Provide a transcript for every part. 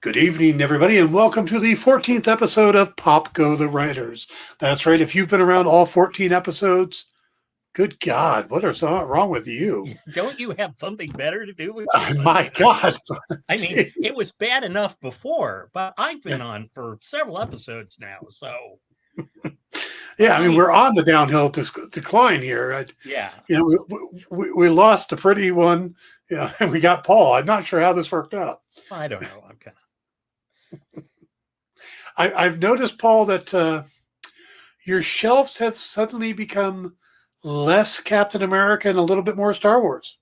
Good evening, everybody, and welcome to the 14th episode of Pop Go the Writers. That's right. If you've been around all 14 episodes, good God, what is wrong with you? Don't you have something better to do with your My God. I mean, it was bad enough before, but I've been on for several episodes now, so. Yeah, I mean, we're on the downhill decline here. Yeah. We lost the pretty one, and we got Paul. I'm not sure how this worked out. I don't know. I'm kind of. I've noticed, Paul, that your shelves have suddenly become less Captain America and a little bit more Star Wars.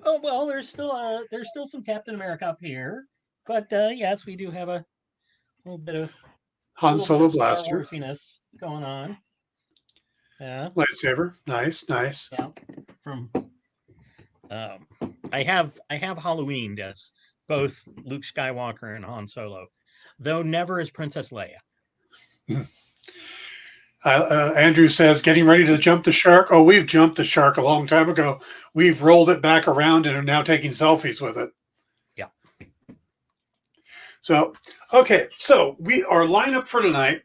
Oh well, there's still some Captain America up here, but yes, we do have a little bit of Han Solo blaster, Star Warsiness going on. Yeah, lightsaber, nice. Yeah, from I have Halloween as both Luke Skywalker and Han Solo, though never as Princess Leia. Andrew says, getting ready to jump the shark. Oh, we've jumped the shark a long time ago. We've rolled it back around and are now taking selfies with it. Yeah. So, okay. So our lineup for tonight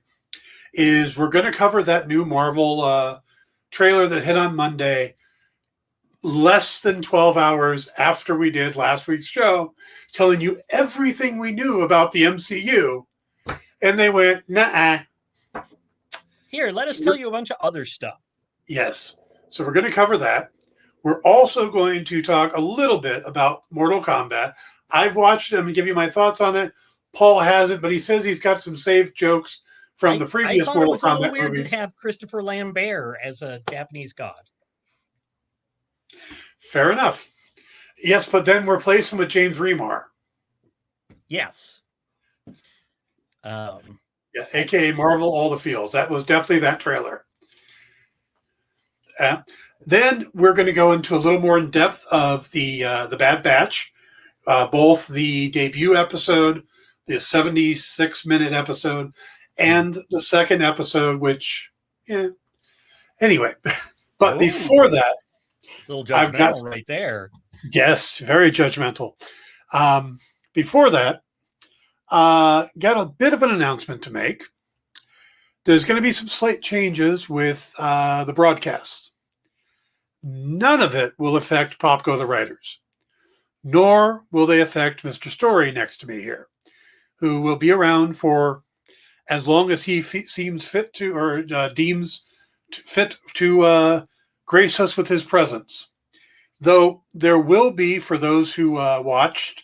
is we're going to cover that new Marvel trailer that hit on Monday, less than 12 hours after we did last week's show, telling you everything we knew about the MCU. And they went, nah. Here, let us tell you a bunch of other stuff. Yes. So we're going to cover that. We're also going to talk a little bit about Mortal Kombat. I've watched it. I'm going to give you my thoughts on it. Paul hasn't, but he says he's got some saved jokes from the previous Mortal Kombat movies. I thought it was a little weird to have Christopher Lambert as a Japanese god. Fair enough. Yes, but then replace him with James Remar. Yes. Yeah, a.k.a. Marvel All the Feels. That was definitely that trailer. Then we're going to go into a little more in depth of the Bad Batch, both the debut episode, the 76-minute episode, and the second episode, which, anyway. But before that, a little judgmental right there. Yes, very judgmental. Before that, got a bit of an announcement to make. There's going to be some slight changes with the broadcasts. None of it will affect Pop Go the Writers, nor will they affect Mr. Storrie next to me here, who will be around for as long as he seems fit to, or deems fit to grace us with his presence. Though there will be, for those who watched,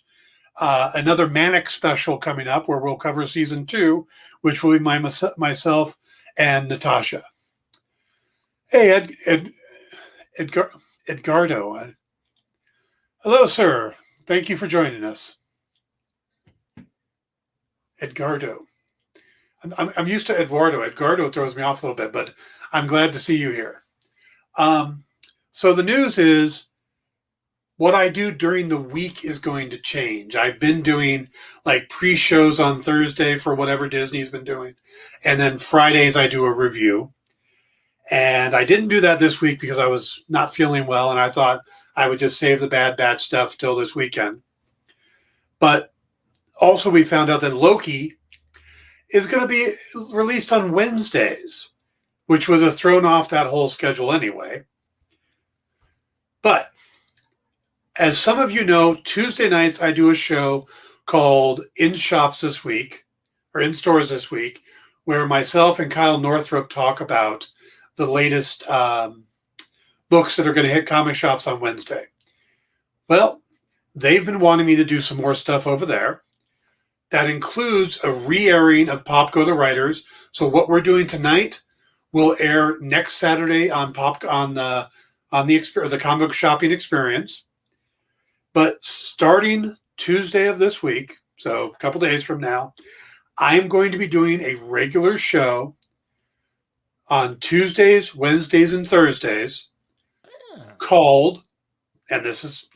another Manic special coming up where we'll cover season 2, which will be myself and Natasha. Hey, Edgardo. Hello, sir. Thank you for joining us. Edgardo. I'm used to Eduardo. Edgardo throws me off a little bit, but I'm glad to see you here. So the news is, what I do during the week is going to change. I've been doing like pre-shows on Thursday for whatever Disney's been doing. And then Fridays I do a review. And I didn't do that this week because I was not feeling well. And I thought I would just save the Bad Batch stuff till this weekend. But also we found out that Loki is going to be released on Wednesdays, which would have thrown off that whole schedule anyway. But as some of you know, Tuesday nights I do a show called In Shops This Week, or In Stores This Week, where myself and Kyle Northrup talk about the latest books that are going to hit comic shops on Wednesday. Well, they've been wanting me to do some more stuff over there. That includes a re-airing of Pop Go the Writers. So what we're doing tonight will air next Saturday on the comic book shopping experience. But starting Tuesday of this week, so a couple days from now, I'm going to be doing a regular show on Tuesdays, Wednesdays, and Thursdays called, and this is,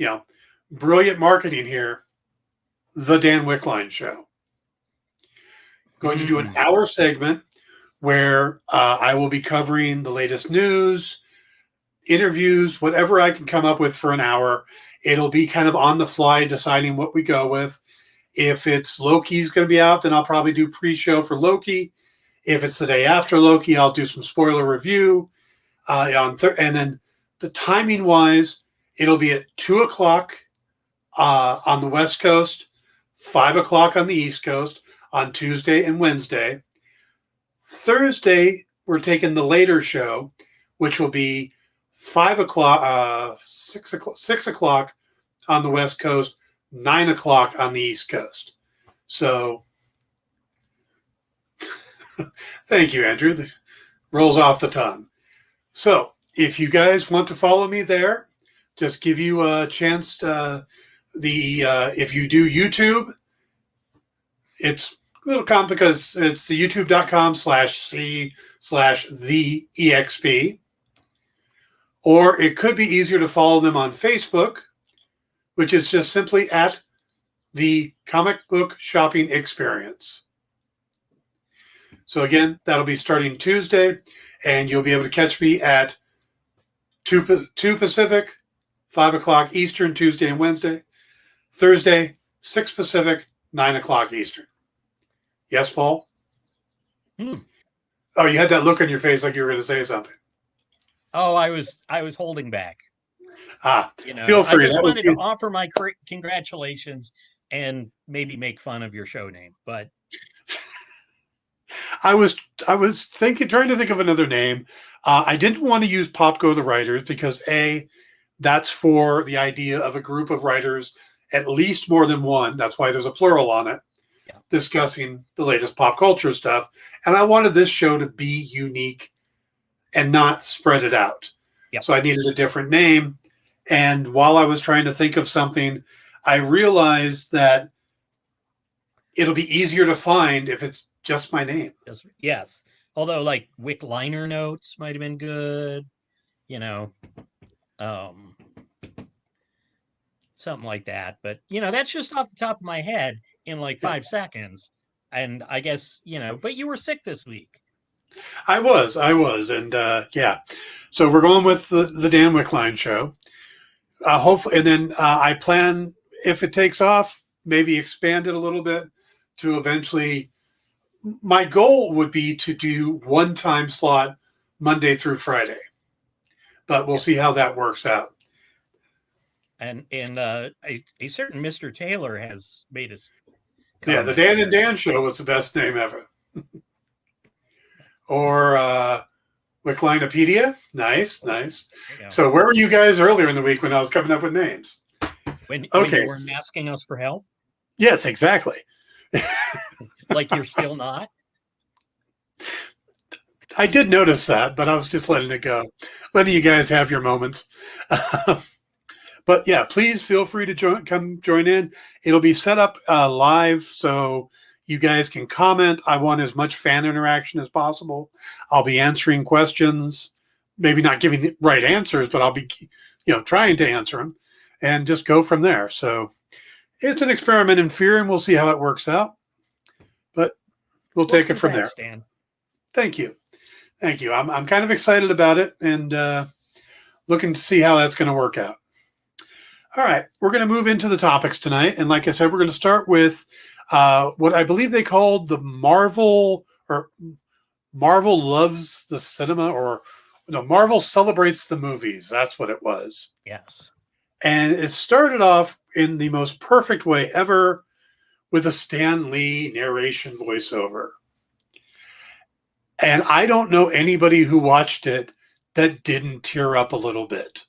brilliant marketing here, The Dan Wickline Show. Going to do an hour segment where I will be covering the latest news, interviews, whatever I can come up with for an hour. It'll be kind of on the fly, deciding what we go with. If it's Loki's going to be out, then I'll probably do pre-show for Loki. If it's the day after Loki, I'll do some spoiler review. And then the timing wise, it'll be at 2:00 on the West Coast, 5:00 on the East Coast on Tuesday and Wednesday. Thursday, we're taking the later show, which will be 5:00, 6:00 on the West Coast, 9:00 on the East Coast. So, thank you, Andrew. That rolls off the tongue. So, if you guys want to follow me there, just give you a chance to if you do YouTube, it's a little complicated because it's the youtube.com/c/theexp. Or it could be easier to follow them on Facebook, which is just simply at the Comic Book Shopping Experience. So again, that'll be starting Tuesday, and you'll be able to catch me at 2 Pacific, 5:00 Eastern, Tuesday and Wednesday. Thursday, 6 Pacific, 9:00 Eastern. Yes, Paul? Oh, you had that look on your face like you were going to say something. Oh, I was holding back. Feel free. I just wanted to offer my congratulations and maybe make fun of your show name, but I was trying to think of another name. I didn't want to use Popco the Writers because that's for the idea of a group of writers, at least more than one. That's why there's a plural on it, discussing the latest pop culture stuff. And I wanted this show to be unique and not spread it out. Yep. So I needed a different name. And while I was trying to think of something, I realized that it'll be easier to find if it's just my name. Yes. Although like Wickliner notes might have been good, something like that. But, that's just off the top of my head in like 5 seconds. And I guess, but you were sick this week. I was. And so we're going with the Dan Wickline show. Hopefully, and then I plan, if it takes off, maybe expand it a little bit to eventually. My goal would be to do one time slot Monday through Friday, but we'll see how that works out. And a certain Mr. Taylor has made us. Yeah, the Dan and Dan show was the best name ever. Or Wicklinepedia. Nice. So where were you guys earlier in the week when I was coming up with names? When you were asking us for help? Yes, exactly. Like you're still not? I did notice that, but I was just letting it go. Letting you guys have your moments. But yeah, please feel free to come join in. It'll be set up live, so you guys can comment. I want as much fan interaction as possible. I'll be answering questions, maybe not giving the right answers, but I'll be, trying to answer them and just go from there. So it's an experiment in fear, and we'll see how it works out. But we'll take it from there. Stan. Thank you. I'm kind of excited about it and looking to see how that's going to work out. All right, we're going to move into the topics tonight. And like I said, we're going to start with what I believe they called the Marvel Loves the Cinema, or Marvel Celebrates the Movies. That's what it was. Yes. And it started off in the most perfect way ever with a Stan Lee narration voiceover. And I don't know anybody who watched it that didn't tear up a little bit.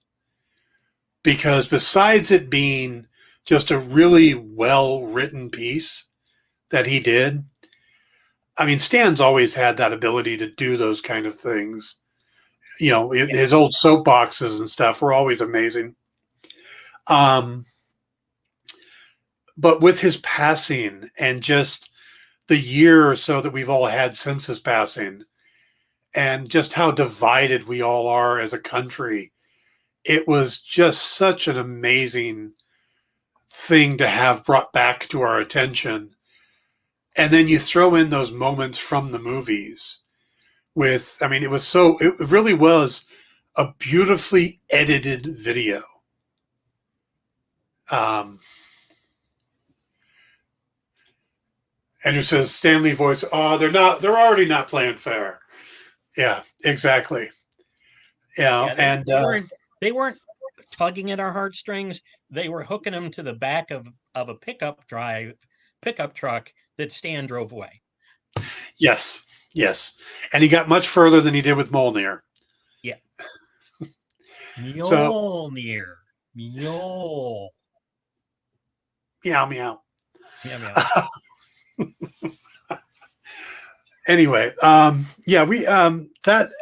Because besides it being just a really well-written piece that he did, I mean, Stan's always had that ability to do those kind of things. His old soapboxes and stuff were always amazing. But with his passing and just the year or so that we've all had since his passing, and just how divided we all are as a country, it was just such an amazing thing to have brought back to our attention. And then you throw in those moments from the movies it really was a beautifully edited video. And it says Stanley voice, oh, they're already not playing fair. Yeah, exactly. Yeah, Yeah, and they weren't tugging at our heartstrings. They were hooking them to the back of a pickup truck that Stan drove away. yes, yes. And he got much further than he did with Mjolnir. Yeah. So, Mjolnir. Mjol. meow, meow. Yeah, meow. Anyway, yeah,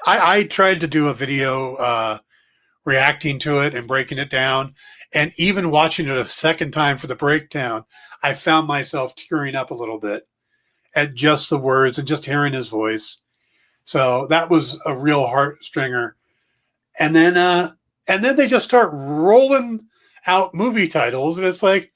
I tried to do a video reacting to it and breaking it down, and even watching it a second time for the breakdown, I found myself tearing up a little bit at just the words and just hearing his voice. So that was a real heartstringer. And then they just start rolling out movie titles, and it's like,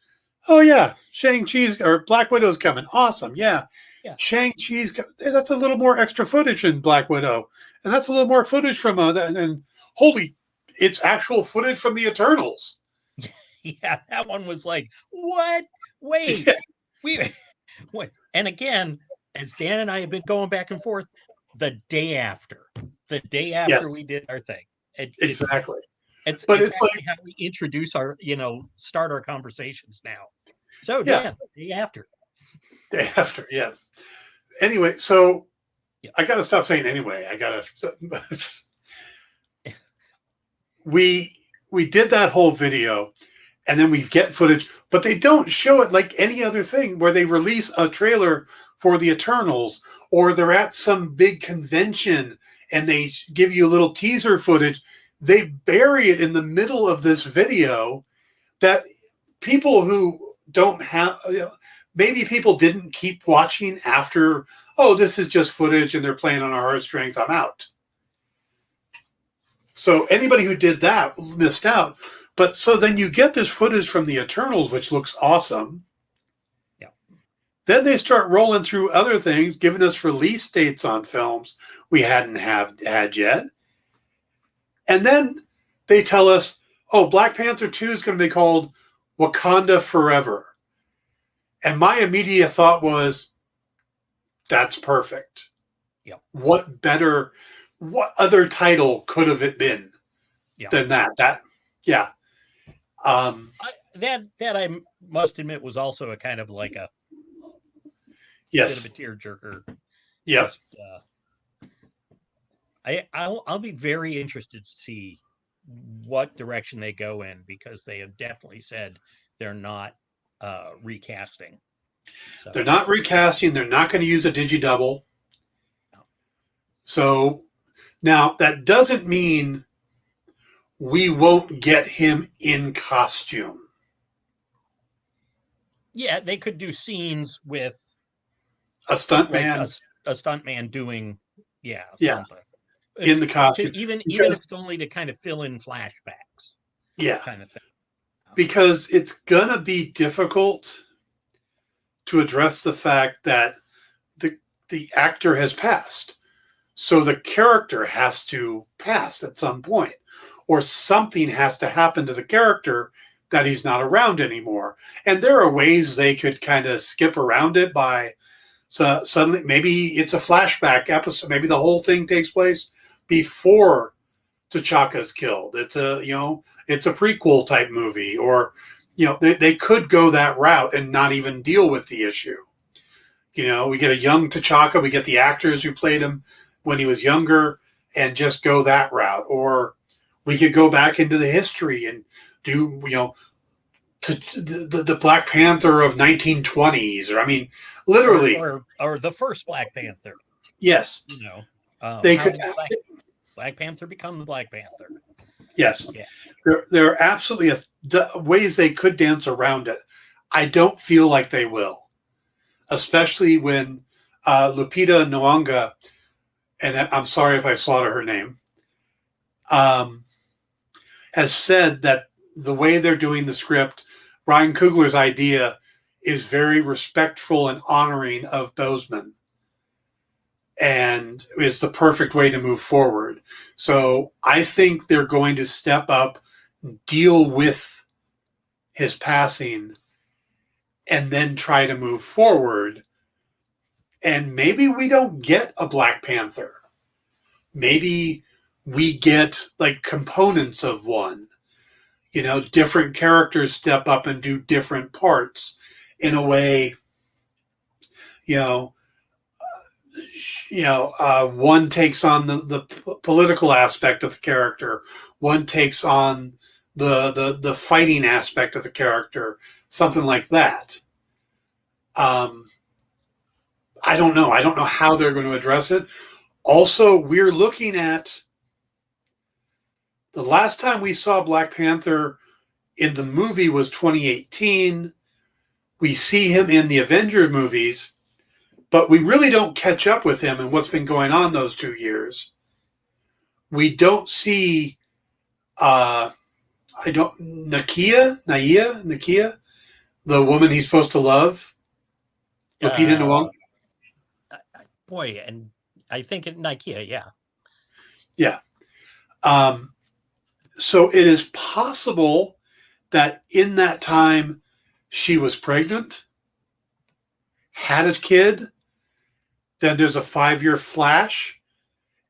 oh yeah, Shang-Chi's or Black Widow's coming. Awesome, yeah. Yeah. Shang-Chi's, that's a little more extra footage in Black Widow, and that's a little more footage from and holy, it's actual footage from the Eternals. Yeah, that one was like, what? Wait, Yeah. what? And again, as Dan and I have been going back and forth, the day after Yes. we did our thing, Exactly. it's But it's actually like, how we introduce our, start our conversations now. So yeah, Dan, day after. day after, yeah. Anyway, so Yeah. I got to stop saying anyway. I got to. we did that whole video, and then we get footage, but they don't show it like any other thing where they release a trailer for the Eternals, or they're at some big convention and they give you a little teaser footage. They bury it in the middle of this video that people who don't have, maybe people didn't keep watching after, oh, this is just footage and they're playing on our heartstrings, I'm out. So anybody who did that missed out. But so then you get this footage from the Eternals, which looks awesome. Yeah. Then they start rolling through other things, giving us release dates on films we hadn't had yet. And then they tell us, oh, Black Panther 2 is going to be called Wakanda Forever. And my immediate thought was, that's perfect. Yeah. What other title could have it been than that? Yeah. That I must admit was also a kind of like a yes, bit of a tearjerker. Yeah. I'll be very interested to see what direction they go in, because they have definitely said they're not recasting. So. They're not recasting. They're not going to use a digidouble. No. So now that doesn't mean we won't get him in costume. Yeah, they could do scenes with a stuntman, like a stuntman doing something in the costume, even if it's only to kind of fill in flashbacks. Yeah, kind of thing. Because it's gonna be difficult to address the fact that the actor has passed, so the character has to pass at some point, or something has to happen to the character that he's not around anymore. And there are ways they could kind of skip around it by suddenly maybe it's a flashback episode. Maybe the whole thing takes place before T'Chaka's killed. It's a prequel type movie, or they could go that route and not even deal with the issue. We get a young T'Chaka, we get the actors who played him when he was younger, and just go that route. Or we could go back into the history and do the Black Panther of 1920s, or literally, or the first Black Panther. Yes, they could. Black Panther become the Black Panther. Yes, yeah. There are absolutely ways they could dance around it. I don't feel like they will, especially when Lupita Nyong'o, and I'm sorry if I slaughter her name, has said that the way they're doing the script, Ryan Coogler's idea, is very respectful and honoring of Boseman, and is the perfect way to move forward. So I think they're going to step up, deal with his passing, and then try to move forward And maybe we don't get a Black Panther. Maybe we get like components of one. Different characters step up and do different parts in a way. You know, one takes on the political aspect of the character. One takes on the fighting aspect of the character. Something like that. I don't know. I don't know how they're going to address it. Also, we're looking at the last time we saw Black Panther in the movie was 2018. We see him in the Avengers movies, but we really don't catch up with him and what's been going on those 2 years. We don't see Nakia, the woman he's supposed to love, Lupita Nyong'o. Boy, and I think Nakia, yeah. Yeah. So it is possible that in that time she was pregnant, had a kid, then there's a 5-year flash,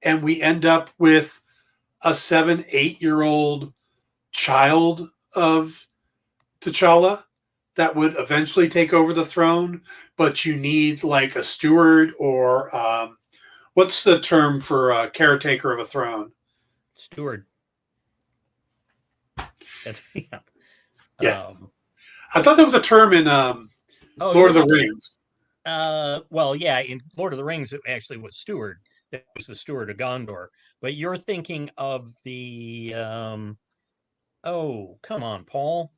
and we end up with a 7-8-year-old child of T'Challa that would eventually take over the throne, but you need like a steward or what's the term for a caretaker of a throne? Steward. That's, yeah. Yeah. I thought there was a term in Lord of the Rings. Well, yeah, in Lord of the Rings, it actually was steward. It was the steward of Gondor. But you're thinking of the, oh, come on, Paul.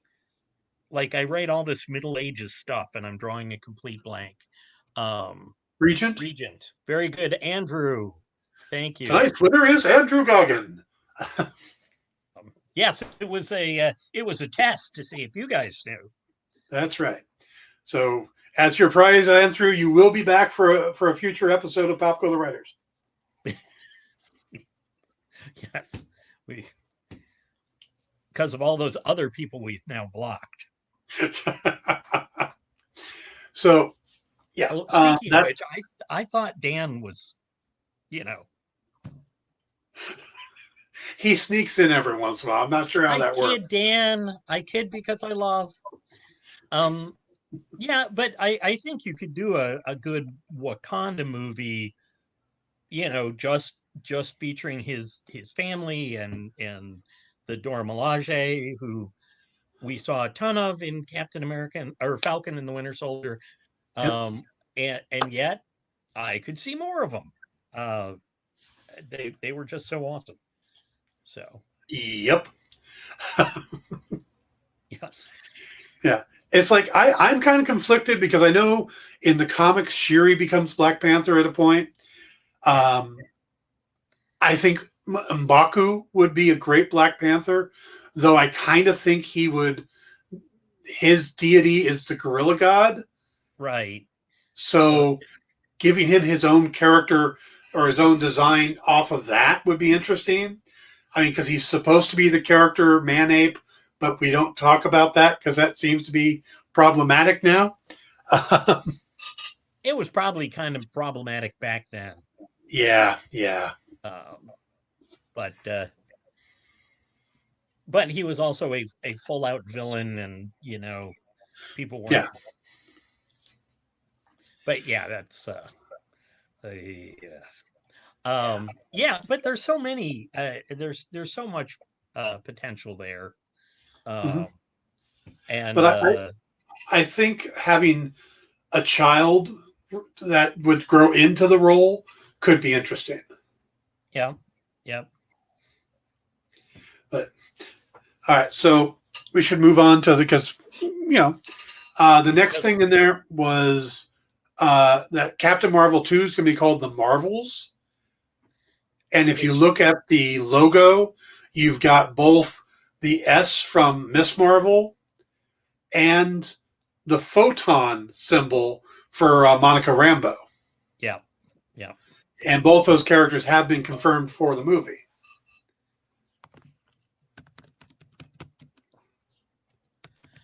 Like, I write all this Middle Ages stuff, and I'm drawing a complete blank. Regent? Regent. Very good, Andrew. Thank you. Tonight's winner is Andrew Goggin. Yes, it was a test to see if you guys knew. That's right. So, as your prize, Andrew, you will be back for a future episode of Pop Go the Writers. Yes, because of all those other people we've now blocked. So, yeah. Well, speaking of which, I thought Dan was, he sneaks in every once in a while. I'm not sure how that works. Dan. I kid because I love. Yeah, but I think you could do a good Wakanda movie, just featuring his family and the Dora Milaje, who we saw a ton of in Captain America or Falcon and the Winter Soldier. And yet I could see more of them. They were just so awesome. So yep. Yes. Yeah. It's like I'm kind of conflicted because I know in the comics Shuri becomes Black Panther at a point. I think M'Baku would be a great Black Panther, though I kind of think his deity is the gorilla god. Right. So giving him his own character or his own design off of that would be interesting. I mean, because he's supposed to be the character man-ape, but we don't talk about that because that seems to be problematic now. It was probably kind of problematic back then. Yeah. But he was also a full-out villain, and people weren't. Yeah. But yeah, that's yeah. But there's so many. There's so much potential there. And but I think having a child that would grow into the role could be interesting. Yeah. But all right, so we should move on to because the next thing in there was that Captain Marvel 2 is going to be called the Marvels, and if you look at the logo, you've got both the S from Miss Marvel and the photon symbol for Monica Rambeau. Yeah. And both those characters have been confirmed for the movie.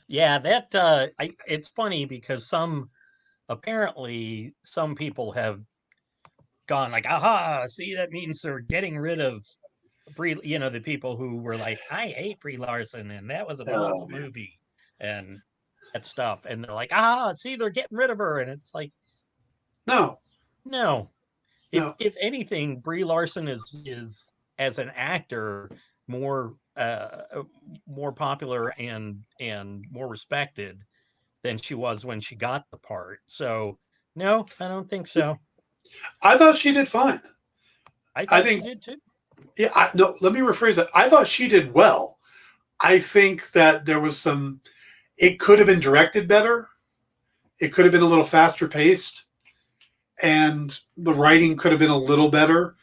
Yeah, that it's funny because some apparently some people have gone like, aha, see, that means they're getting rid of Brie, the people who were like, I hate Brie Larson and that was an Oh, awful movie and that stuff. And they're like, ah, see, they're getting rid of her. And it's like, no, no. no. If anything, Brie Larson is as an actor more more popular and more respected than she was when she got the part. So no, I don't think so. I thought she did fine. I I thought she think, did too. yeah, no, let me rephrase that. I thought she did well. I think that there was it could have been directed better. It could have been a little faster paced, and the writing could have been a little better.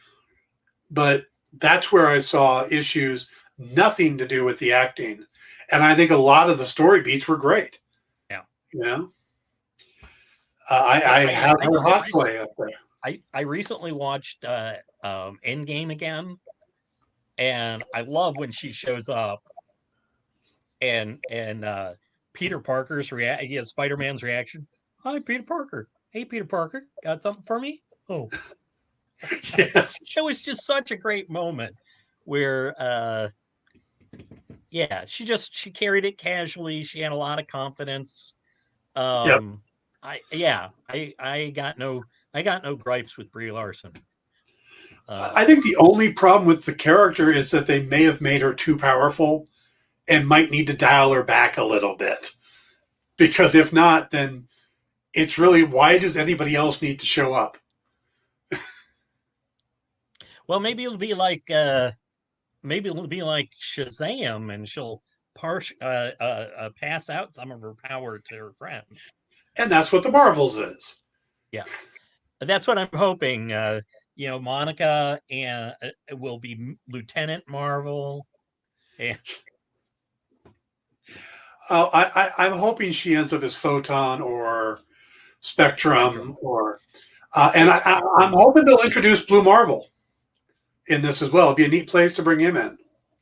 But that's where I saw issues, nothing to do with the acting. And I think a lot of the story beats were great. Yeah. You know, Yeah, I have I her just hot toy up there. I recently watched Endgame again, and I love when she shows up and Peter Parker's Spider-Man's reaction. Hi, Peter Parker. Hey, Peter Parker, got something for me? Oh, Yes. it was just such a great moment where yeah, she carried it casually. She had a lot of confidence. Yep. I got no gripes with Brie Larson. I think the only problem with the character is that they may have made her too powerful and might need to dial her back a little bit. Because if not, then it's really, why does anybody else need to show up? Well, maybe it'll be like Shazam, and she'll pass out some of her power to her friend. And that's what the Marvels is. Yeah, that's what I'm hoping. Monica and will be Lieutenant Marvel. And I'm hoping she ends up as Photon or Spectrum, or and I'm hoping they'll introduce Blue Marvel in this as well. It'd be a neat place to bring him in.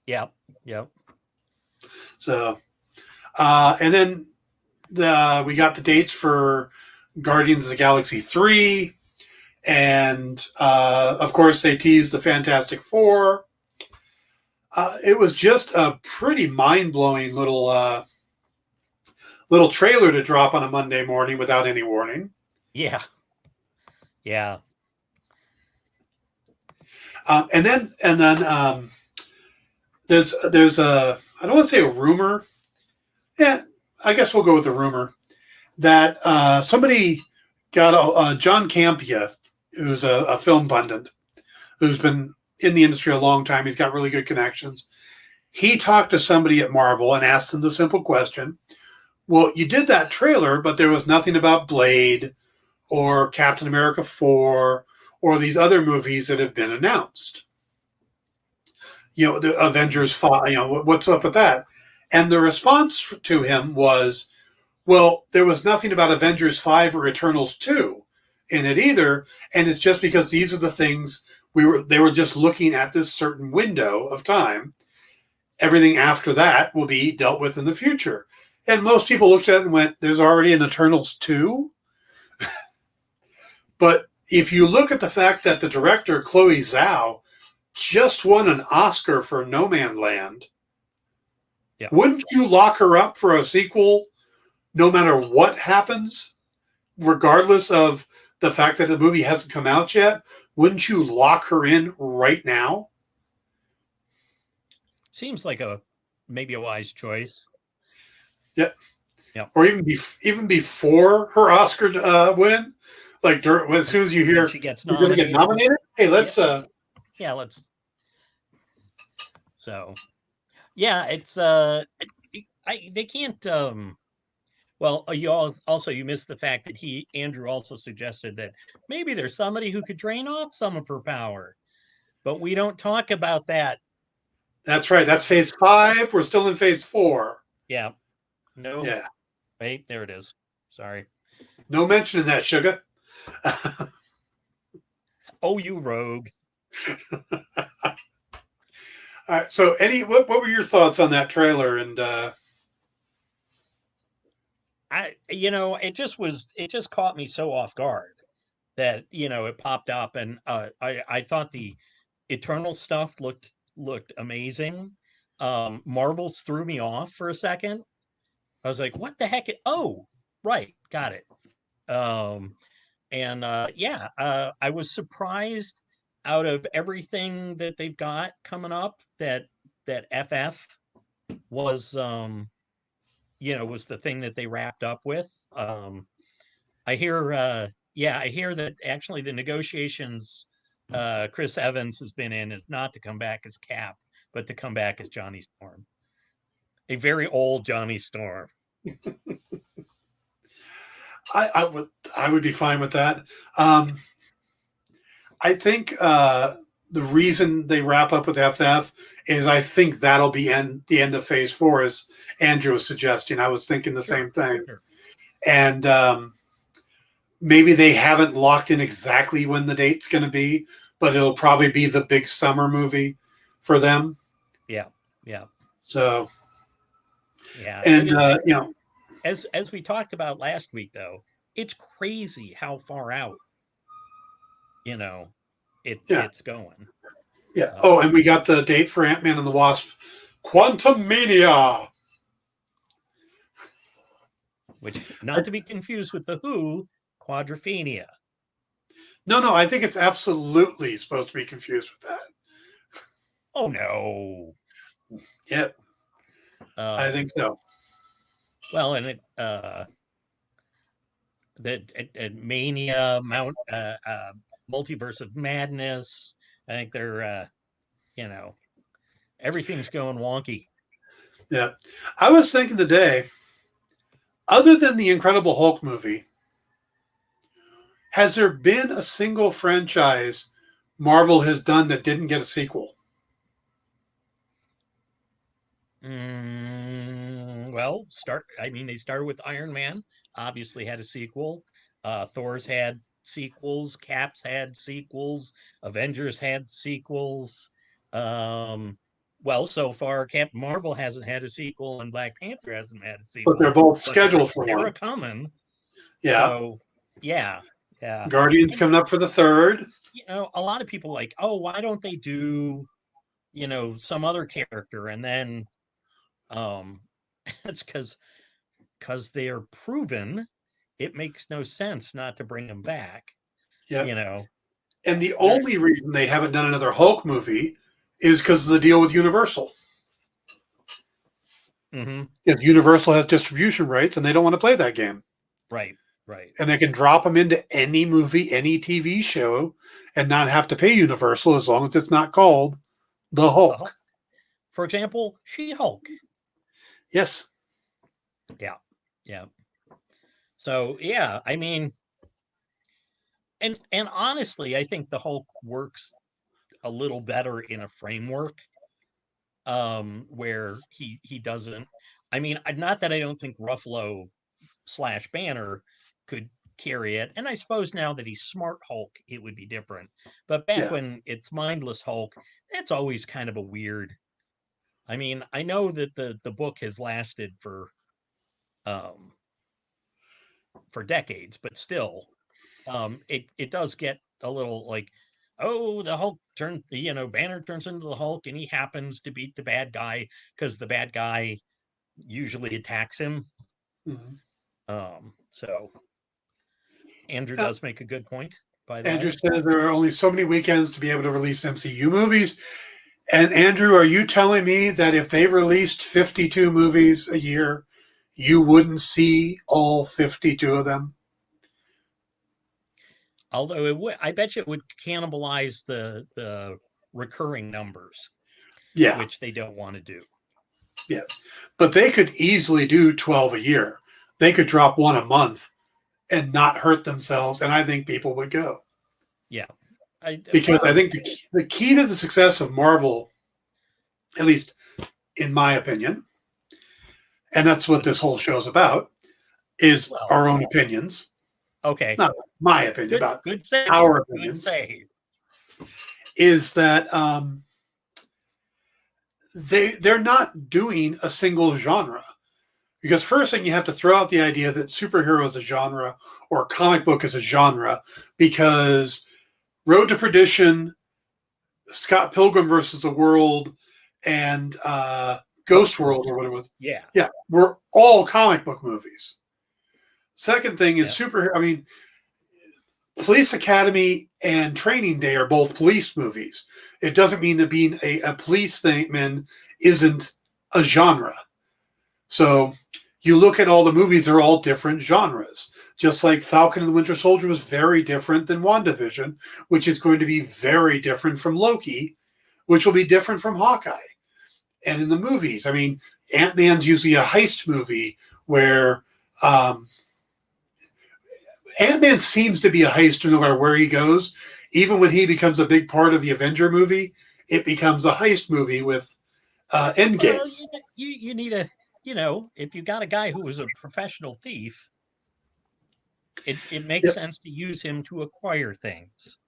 yeah, yeah. So, and then we got the dates for Guardians of the Galaxy 3, and of course they teased the Fantastic Four. It was just a pretty mind-blowing little trailer to drop on a Monday morning without any warning. Yeah. Yeah. And then there's a, I don't want to say a rumor. Yeah, I guess we'll go with the rumor that somebody got John Campia, who's a film pundit, who's been in the industry a long time. He's got really good connections. He talked to somebody at Marvel and asked them the simple question, well, you did that trailer, but there was nothing about Blade or Captain America 4 or these other movies that have been announced. The Avengers 5, what's up with that? And the response to him was, well, there was nothing about Avengers 5 or Eternals 2 in it either. And it's just because these are the things they were just looking at this certain window of time. Everything after that will be dealt with in the future. And most people looked at it and went, there's already an Eternals 2. But if you look at the fact that the director, Chloe Zhao, just won an Oscar for No Man Land, yeah, wouldn't you lock her up for a sequel no matter what happens, regardless of the fact that the movie hasn't come out yet? Wouldn't you lock her in right now? Seems like maybe a wise choice. Yeah. Yeah. Or even before her Oscar win, like as soon as you hear she gets you're going to get nominated, hey, let's yeah, let's. So, yeah, it's they can't. Well, you missed the fact that Andrew also suggested that maybe there's somebody who could drain off some of her power, but we don't talk about that. That's right. That's phase 5. We're still in phase 4. Yeah. No. Yeah. Wait, there it is. Sorry. No mention of that, sugar. Oh, you rogue. All right. So, what were your thoughts on that trailer? And it just caught me so off guard that, it popped up, and I thought the Eternal stuff looked amazing. Marvels threw me off for a second. I was like, what the heck? Oh, right, got it. Um, and yeah, I was surprised out of everything that they've got coming up that FF was was the thing that they wrapped up with. I hear I hear that actually the negotiations Chris Evans has been in is not to come back as Cap, but to come back as Johnny Storm. A very old Johnny Storm. I would be fine with that. I think the reason they wrap up with FF is I think that'll be the end of Phase 4, as Andrew was suggesting. I was thinking the same thing. Sure. And maybe they haven't locked in exactly when the date's going to be, but it'll probably be the big summer movie for them. Yeah, yeah. So, yeah. and as we talked about last week, though, it's crazy how far out it's going. Yeah. And we got the date for Ant-Man and the Wasp, Quantumania. Which, not to be confused with the Who, Quadrophenia. No, I think it's absolutely supposed to be confused with that. Oh, no. Yep. I think so. Well, and Mania, Multiverse of Madness. I think they're, everything's going wonky. Yeah. I was thinking today, other than the Incredible Hulk movie, has there been a single franchise Marvel has done that didn't get a sequel? Well, they started with Iron Man, obviously had a sequel. Thor's had sequels, Cap's had sequels, Avengers had sequels. Well, so far, Captain Marvel hasn't had a sequel, and Black Panther hasn't had a sequel. But they're both scheduled for one. They're coming. Yeah. So, yeah. Guardians coming up for the 3rd. A lot of people like, oh, why don't they do, some other character? And then it's because they are proven. It makes no sense not to bring them back. Yeah. And the only reason they haven't done another Hulk movie is because of the deal with Universal. Mm-hmm. Because Universal has distribution rights and they don't want to play that game. Right. And they can drop them into any movie, any TV show, and not have to pay Universal as long as it's not called The Hulk. For example, She-Hulk. Yes. Yeah. So, yeah, I mean, and honestly, I think the Hulk works a little better in a framework where he doesn't. I mean, not that I don't think Ruffalo / Banner could carry it, and I suppose now that he's Smart Hulk, it would be different. But back when it's Mindless Hulk, that's always kind of a weird. I mean, I know that the book has lasted for decades, but still, it does get a little like, oh, the Hulk Banner turns into the Hulk, and he happens to beat the bad guy because the bad guy usually attacks him. Mm-hmm. So Andrew does make a good point. By that, Andrew says there are only so many weekends to be able to release MCU movies. And Andrew, are you telling me that if they released 52 movies a year, you wouldn't see all 52 of them? Although I bet you it would cannibalize the recurring numbers. Yeah. Which they don't want to do. Yeah. But they could easily do 12 a year. They could drop one a month and not hurt themselves. And I think people would go. Yeah. I think the key to the success of Marvel, at least in my opinion, and that's what this whole show's about, is our own opinions. Okay. Not my opinion, about good save. Our opinions. Good save. Is that they're not doing a single genre. Because first thing, you have to throw out the idea that superhero is a genre or comic book is a genre, because Road to Perdition, Scott Pilgrim versus the World, and Ghost World, or what it was. Yeah. Yeah, were all comic book movies. Second thing is Yeah. superhero. I mean, Police Academy and Training Day are both police movies. It doesn't mean that being a police thingman isn't a genre. So you look at all the movies, they're all different genres. Just like Falcon and the Winter Soldier was very different than WandaVision, which is going to be very different from Loki, which will be different from Hawkeye. And in the movies, I mean, Ant-Man's usually a heist movie where Ant-Man seems to be a heist no matter where he goes. Even when he becomes a big part of the Avenger movie, it becomes a heist movie with Endgame. Well, you need a, if you got a guy who was a professional thief, it makes Yep. sense to use him to acquire things.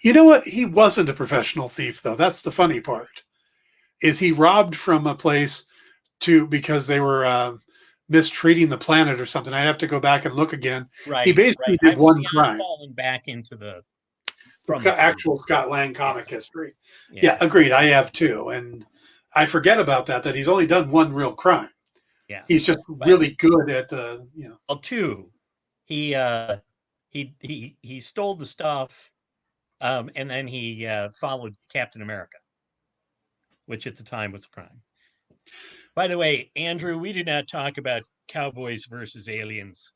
You know what? He wasn't a professional thief, though. That's the funny part. Is he robbed from a place because they were mistreating the planet or something? I have to go back and look again. Right. He basically Right. did one crime. Falling back into the Actual Scott Lang comic history. Yeah, agreed. I have too, and I forget about that he's only done one real crime. Yeah, he's just really good at Well, two. He stole the stuff, and then he followed Captain America, which at the time was a crime. By the way, Andrew, we did not talk about Cowboys versus Aliens,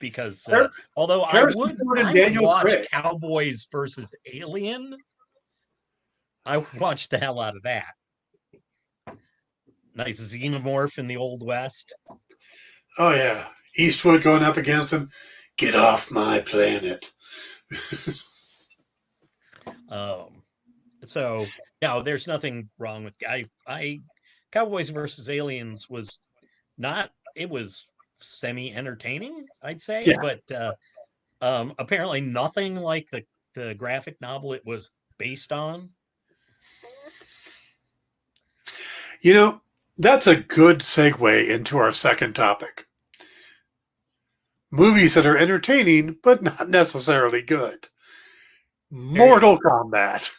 because although I would watch Cowboys versus Alien, I watched the hell out of that. Nice xenomorph in the Old West. Oh yeah, Eastwood going up against him. Get off my planet. So no, there's nothing wrong with Cowboys versus Aliens was not. It was semi-entertaining, I'd say, yeah. But apparently nothing like the graphic novel it was based on. You know, that's a good segue into our second topic. Movies that are entertaining, but not necessarily good. Mortal Kombat.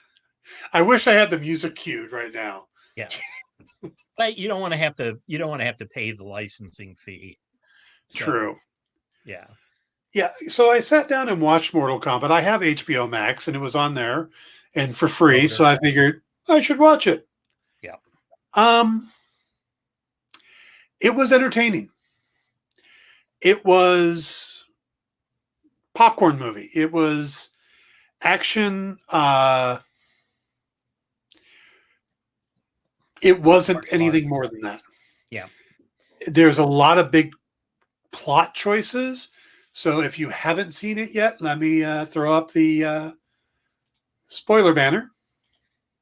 I wish I had the music cued right now. Yes. But you don't want to have to pay the licensing fee. So, true. Yeah. Yeah. So I sat down and watched Mortal Kombat. I have HBO Max and it was on there and for free. So I figured I should watch it. Yeah. It was entertaining. It was popcorn movie. It was action. It wasn't anything more than that. Yeah. There's a lot of big plot choices. So if you haven't seen it yet, let me throw up the spoiler banner.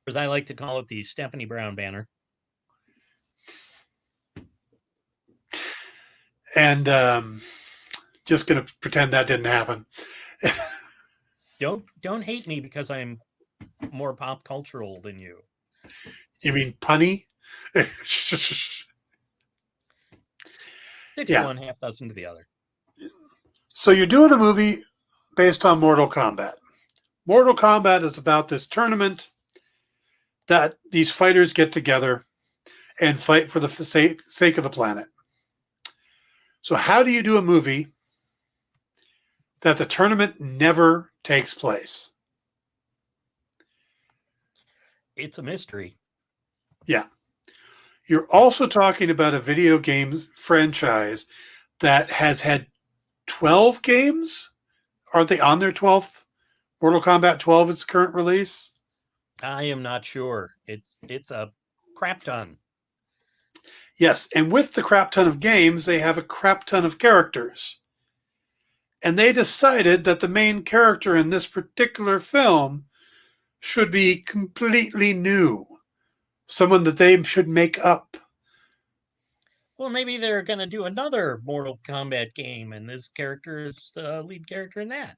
As I like to call it, the Stephanie Brown banner. And just going to pretend that didn't happen. Don't hate me because I'm more pop cultural than you. You mean punny? 6 to 1, half dozen to the other. So you're doing a movie based on Mortal Kombat. Mortal Kombat is about this tournament that these fighters get together and fight for the sake of the planet. So how do you do a movie that the tournament never takes place? It's a mystery. Yeah. You're also talking about a video game franchise that has had 12 games. Are they on their 12th? Mortal Kombat 12 is the current release? I am not sure. It's a crap ton. Yes, and with the crap ton of games, they have a crap ton of characters. And they decided that the main character in this particular film should be completely new. Someone that they should make up. Well, maybe they're going to do another Mortal Kombat game, and this character is the lead character in that.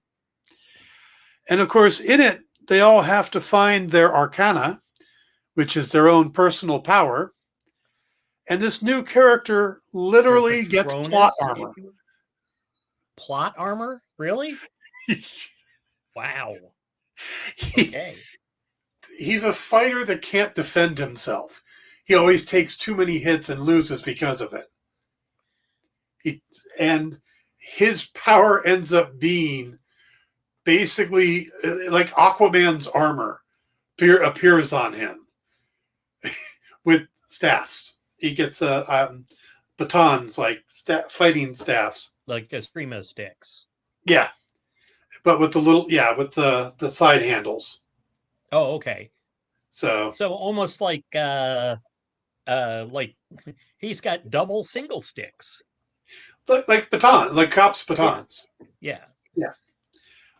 And of course, in it, they all have to find their arcana, which is their own personal power. And this new character Their literally gets plot Patronus, armor. if you will. Plot armor? Really? Wow. Okay. He's a fighter that can't defend himself. He always takes too many hits and loses because of it. And his power ends up being basically like Aquaman's armor appears on him with staffs. He gets batons, like fighting staffs. Like Eskrima sticks. Yeah. But with with the side handles. Oh, okay. So almost like he's got double single sticks. like baton, like cops' batons. Yeah. Yeah.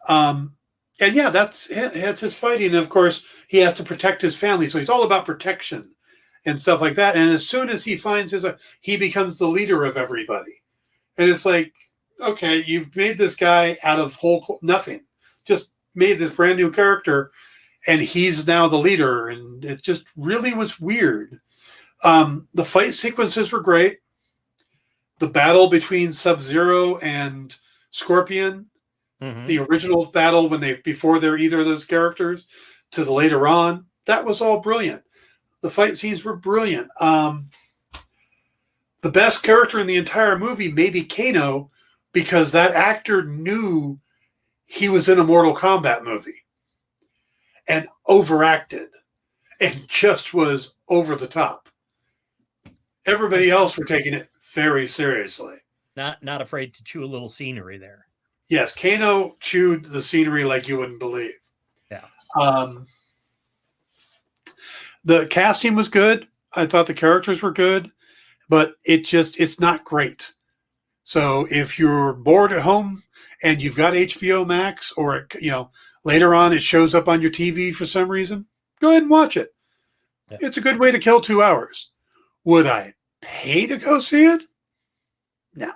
And yeah, that's his fighting. And of course, he has to protect his family. So he's all about protection and stuff like that. And as soon as he finds he becomes the leader of everybody. And it's like, okay, you've made this guy out of nothing. Just made this brand new character, and he's now the leader. And it just really was weird. The fight sequences were great. The battle between Sub-Zero and Scorpion, the original battle before they're either of those characters to the later on, that was all brilliant. The fight scenes were brilliant. The best character in the entire movie may be Kano, because that actor knew he was in a Mortal Kombat movie and overacted and just was over the top. Everybody else were taking it very seriously. Not afraid to chew a little scenery there. Yes, Kano chewed the scenery like you wouldn't believe. Yeah. The casting was good. I thought the characters were good, but it's not great. So if you're bored at home and you've got HBO Max, or later on it shows up on your TV for some reason, go ahead and watch it. Yeah. It's a good way to kill 2 hours. Would I pay to go see it? No.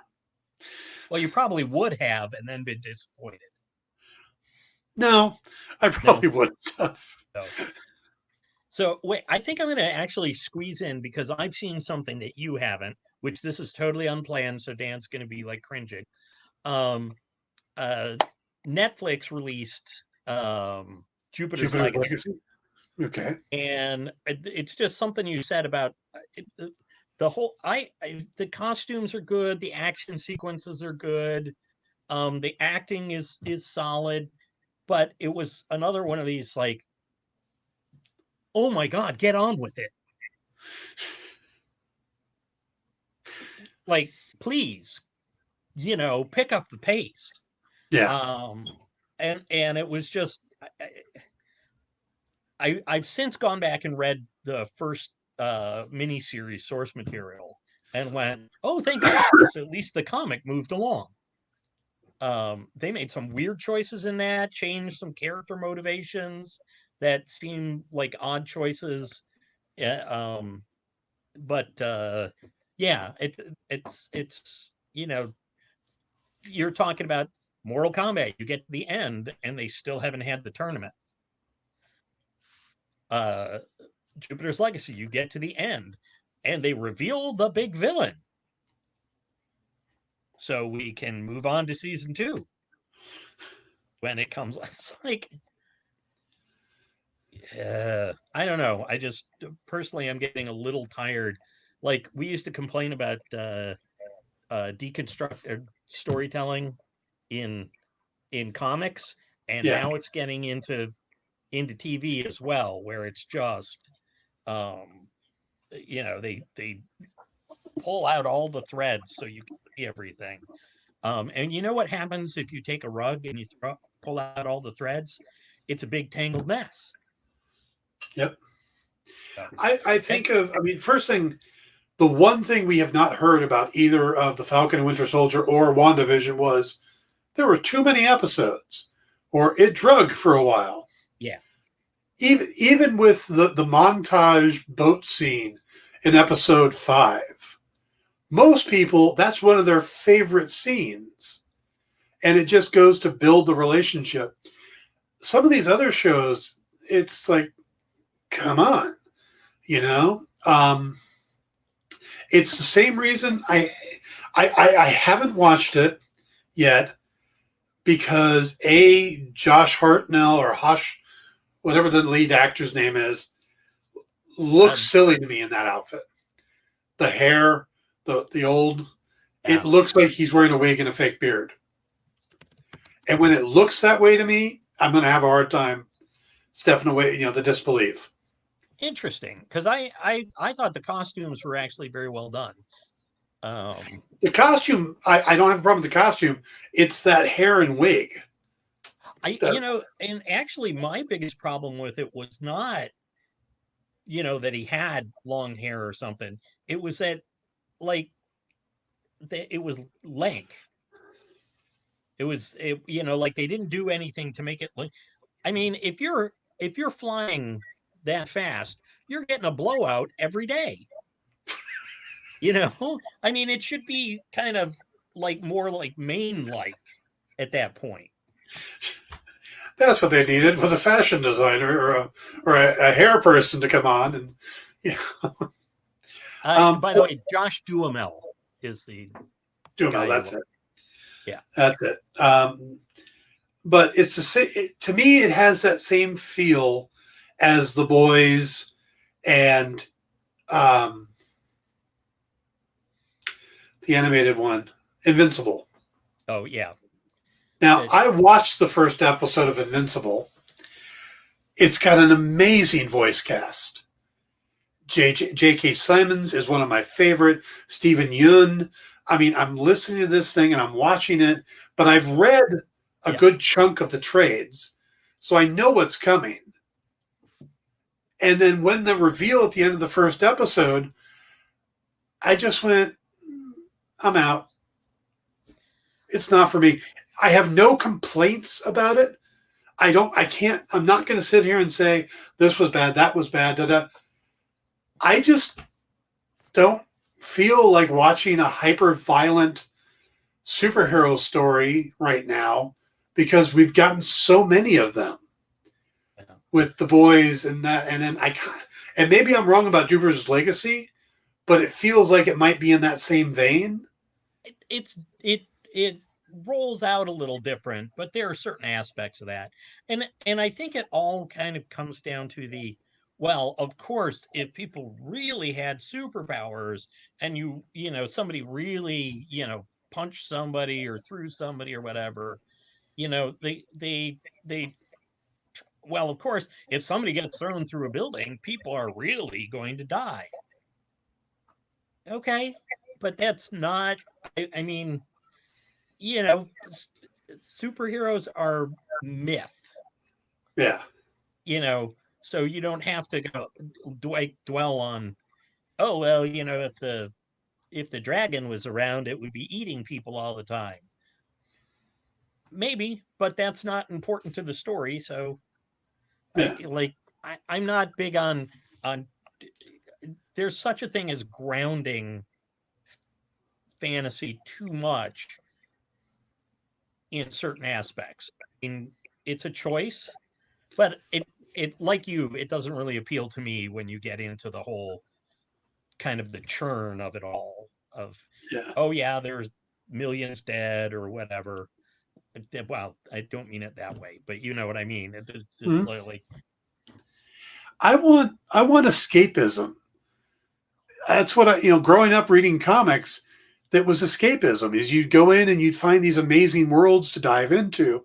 Well, you probably would have and then been disappointed. No, I probably wouldn't have. No. So wait, I think I'm going to actually squeeze in, because I've seen something that you haven't, which this is totally unplanned. So Dan's going to be like cringing. Netflix released Jupiter's Legacy. Okay. And it's just something you said about the whole. The costumes are good. The action sequences are good. The acting is solid, but it was another one of these like, oh my God, get on with it. Like, please, pick up the pace. Yeah. And it was just, I've since gone back and read the first miniseries source material and went, oh, thank goodness, at least the comic moved along. They made some weird choices in that, changed some character motivations that seemed like odd choices. Yeah. But yeah, it's you're talking about Mortal Kombat. You get to the end and they still haven't had the tournament. Jupiter's Legacy, you get to the end and they reveal the big villain. So we can move on to season 2 when it comes. It's like, I don't know. I just personally, I'm getting a little tired. Like, we used to complain about deconstructed storytelling in comics, and now it's getting into TV as well, where it's just they pull out all the threads so you can see everything. And you know what happens if you take a rug and you pull out all the threads? It's a big tangled mess. Yep. I think first thing, the one thing we have not heard about either of the Falcon and Winter Soldier or WandaVision was there were too many episodes, or it drug for a while. Yeah. Even with the montage boat scene in episode 5, most people, that's one of their favorite scenes. And it just goes to build the relationship. Some of these other shows, it's like, come on, It's the same reason I haven't watched it yet because Josh Hartnell or Hush, whatever the lead actor's name is, looks silly to me in that outfit. The hair, the old, it looks like he's wearing a wig and a fake beard. And when it looks that way to me, I'm going to have a hard time stepping away, the disbelief. Interesting, because I thought the costumes were actually very well done. The costume, I don't have a problem with the costume. It's that hair and wig. And actually my biggest problem with it was not, that he had long hair or something. It was that, like, it was lank. It was, like they didn't do anything to make it look. I mean, if you're flying that fast, you're getting a blowout every day. I mean, it should be kind of like more like Maine-like at that point. That's what they needed, was a fashion designer or a hair person to come on and by the way, Josh Duhamel is the Duhamel. That's it. Yeah, that's it. But it's the same. To me, it has that same feel as The Boys and the animated one, Invincible. Oh yeah. Now, I watched the first episode of Invincible. It's got an amazing voice cast. J.K. Simmons is one of my favorite. Stephen Yeun. I mean, I'm listening to this thing and I'm watching it, but I've read a good chunk of the trades, so I know what's coming. And then when the reveal at the end of the first episode, I just went, I'm out. It's not for me. I have no complaints about it. I'm not going to sit here and say this was bad, that was bad, da-da. I just don't feel like watching a hyper-violent superhero story right now because we've gotten so many of them with The Boys and that. And then and maybe I'm wrong about Jupiter's Legacy, but it feels like it might be in that same vein. It rolls out a little different, but there are certain aspects of that. And I think it all kind of comes down to well, of course, if people really had superpowers and somebody really, punched somebody or threw somebody or whatever, well, of course, if somebody gets thrown through a building, people are really going to die. Okay, but that's not, I mean, superheroes are myth. Yeah. So you don't have to go dwell on, oh, well, if the dragon was around, it would be eating people all the time. Maybe, but that's not important to the story. So I'm not big on there's such a thing as grounding fantasy too much in certain aspects. It's a choice, but it like it doesn't really appeal to me when you get into the whole kind of the churn of it all oh yeah, there's millions dead or whatever. Well, I don't mean it that way, but you know what I mean. It's like I want escapism. That's what growing up reading comics, that was escapism. Is you'd go in and you'd find these amazing worlds to dive into,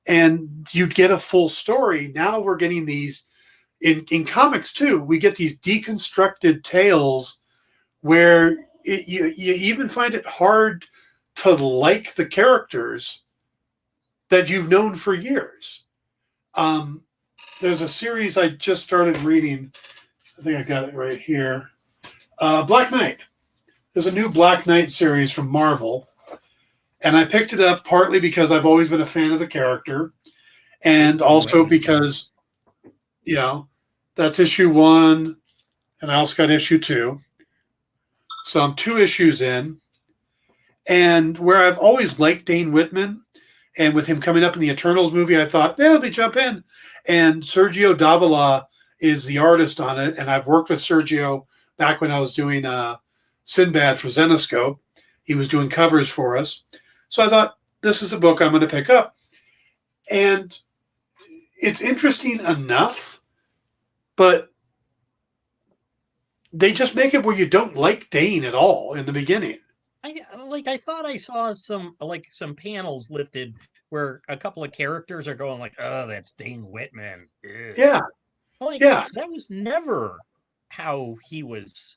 and you'd get a full story. Now we're getting these in comics too. We get these deconstructed tales where you even find it hard to like the characters that you've known for years. There's a series I just started reading. I think I got it right here. Black Knight. There's a new Black Knight series from Marvel. And I picked it up partly because I've always been a fan of the character. And also because, that's issue 1. And I also got issue 2. So I'm 2 issues in. And where I've always liked Dane Whitman, and with him coming up in the Eternals movie, I thought, let me jump in. And Sergio Davila is the artist on it. And I've worked with Sergio back when I was doing Sinbad for Zenoscope. He was doing covers for us. So I thought, this is a book I'm going to pick up. And it's interesting enough, but they just make it where you don't like Dane at all in the beginning. I thought I saw some panels lifted where a couple of characters are going like, "Oh, that's Dane Whitman." Ugh. Yeah. Yeah. That was never how he was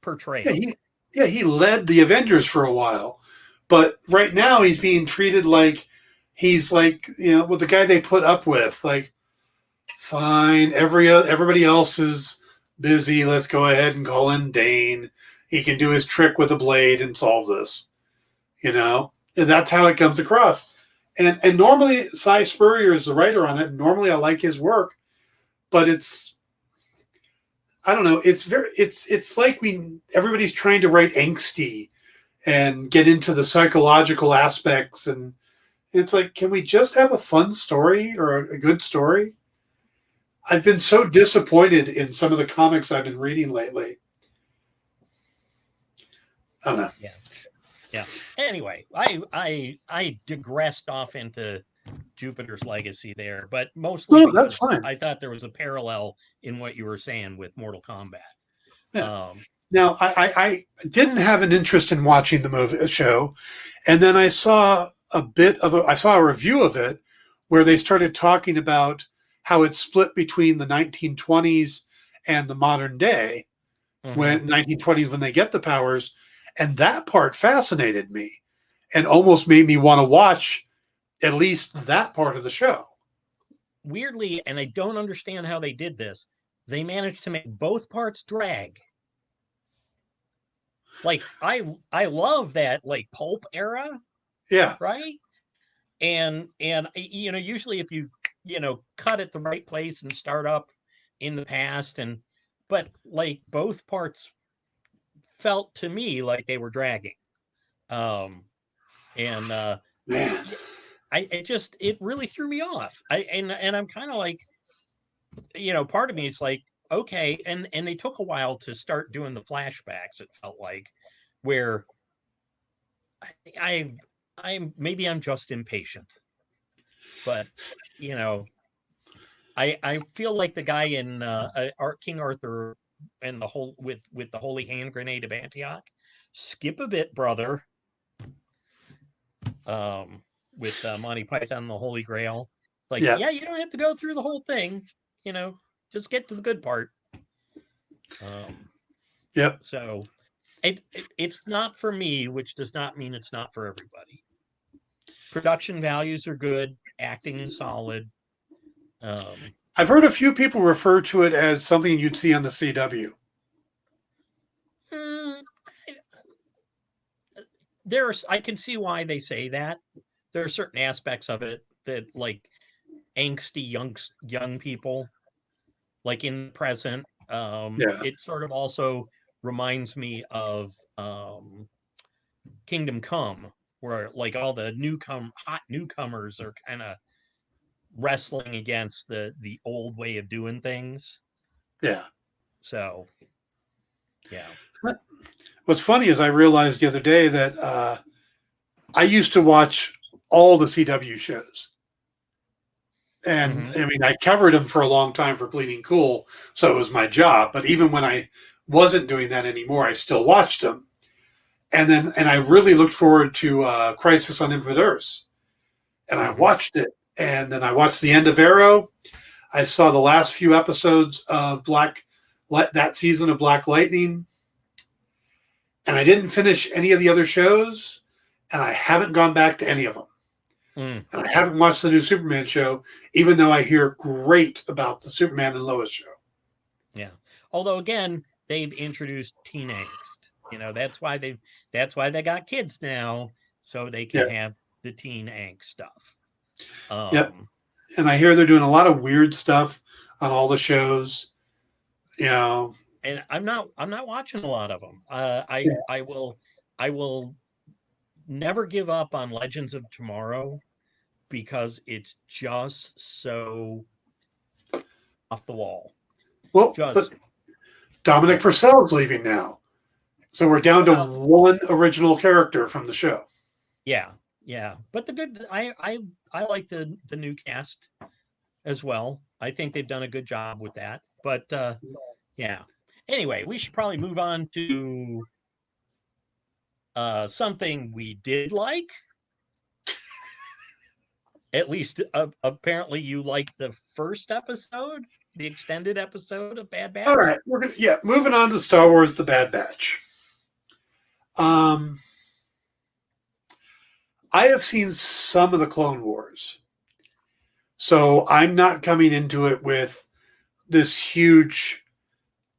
portrayed. He led the Avengers for a while, but right now he's being treated like he's like, with the guy they put up with, like, fine, everybody else is busy. Let's go ahead and call in Dane. He can do his trick with a blade and solve this, and that's how it comes across. And normally Cy Spurrier is the writer on it. Normally I like his work, but I don't know. It's like everybody's trying to write angsty and get into the psychological aspects. And it's like, can we just have a fun story or a good story? I've been so disappointed in some of the comics I've been reading lately. I don't know. Yeah. Anyway, I digressed off into Jupiter's Legacy there, but mostly that's fine. I thought there was a parallel in what you were saying with Mortal Kombat. Yeah. Now, I didn't have an interest in watching the show, and then I saw a review of it where they started talking about how it's split between the 1920s and the modern day, when 1920s when they get the powers, and that part fascinated me and almost made me want to watch at least that part of the show. Weirdly, and I don't understand how they did this, they managed to make both parts drag. Like, I love that, like, pulp era. Yeah. Right? And usually if you cut at the right place and start up in the past, but like both parts felt to me like they were dragging. Man, it really threw me off. And I'm kind of like, part of me is like, okay, and they took a while to start doing the flashbacks, it felt like, where maybe I'm just impatient, but I feel like the guy in King Arthur and with the holy hand grenade of Antioch. Skip a bit, brother. With Monty Python and the Holy Grail, like, yeah, you don't have to go through the whole thing. Just get to the good part. Yep. So it's not for me, which does not mean it's not for everybody. Production values are good. Acting is solid. I've heard a few people refer to it as something you'd see on the CW. I can see why they say that. There are certain aspects of it that, like, angsty young people, like in the present. It sort of also reminds me of Kingdom Come, where like all the hot newcomers are kind of wrestling against the old way of doing things. Yeah. So, yeah. What's funny is I realized the other day that I used to watch all the CW shows. And I mean, I covered them for a long time for Bleeding Cool, so it was my job. But even when I wasn't doing that anymore, I still watched them. And I really looked forward to Crisis on Infinite Earths. And I watched it. And then I watched the end of Arrow. I saw the last few episodes of that season of Black Lightning. And I didn't finish any of the other shows. And I haven't gone back to any of them. And I haven't watched the new Superman show, even though I hear great about the Superman and Lois show. Yeah. Although, again, they've introduced teen angst. That's why they got kids now, so they can have the teen angst stuff. And I hear they're doing a lot of weird stuff on all the shows. And I'm not watching a lot of them. I will never give up on Legends of Tomorrow because it's just so off the wall. Well, but Dominic Purcell's leaving now. So we're down to Well, one original character from the show. yeah, yeah. But I like the new cast as well. I think they've done a good job with that. But yeah. Anyway, we should probably move on to something we did like. At least apparently you liked the first episode, the extended episode of Bad All Batch. right, moving on to Star Wars: The Bad Batch. I have seen some of the Clone Wars, so I'm not coming into it with this huge,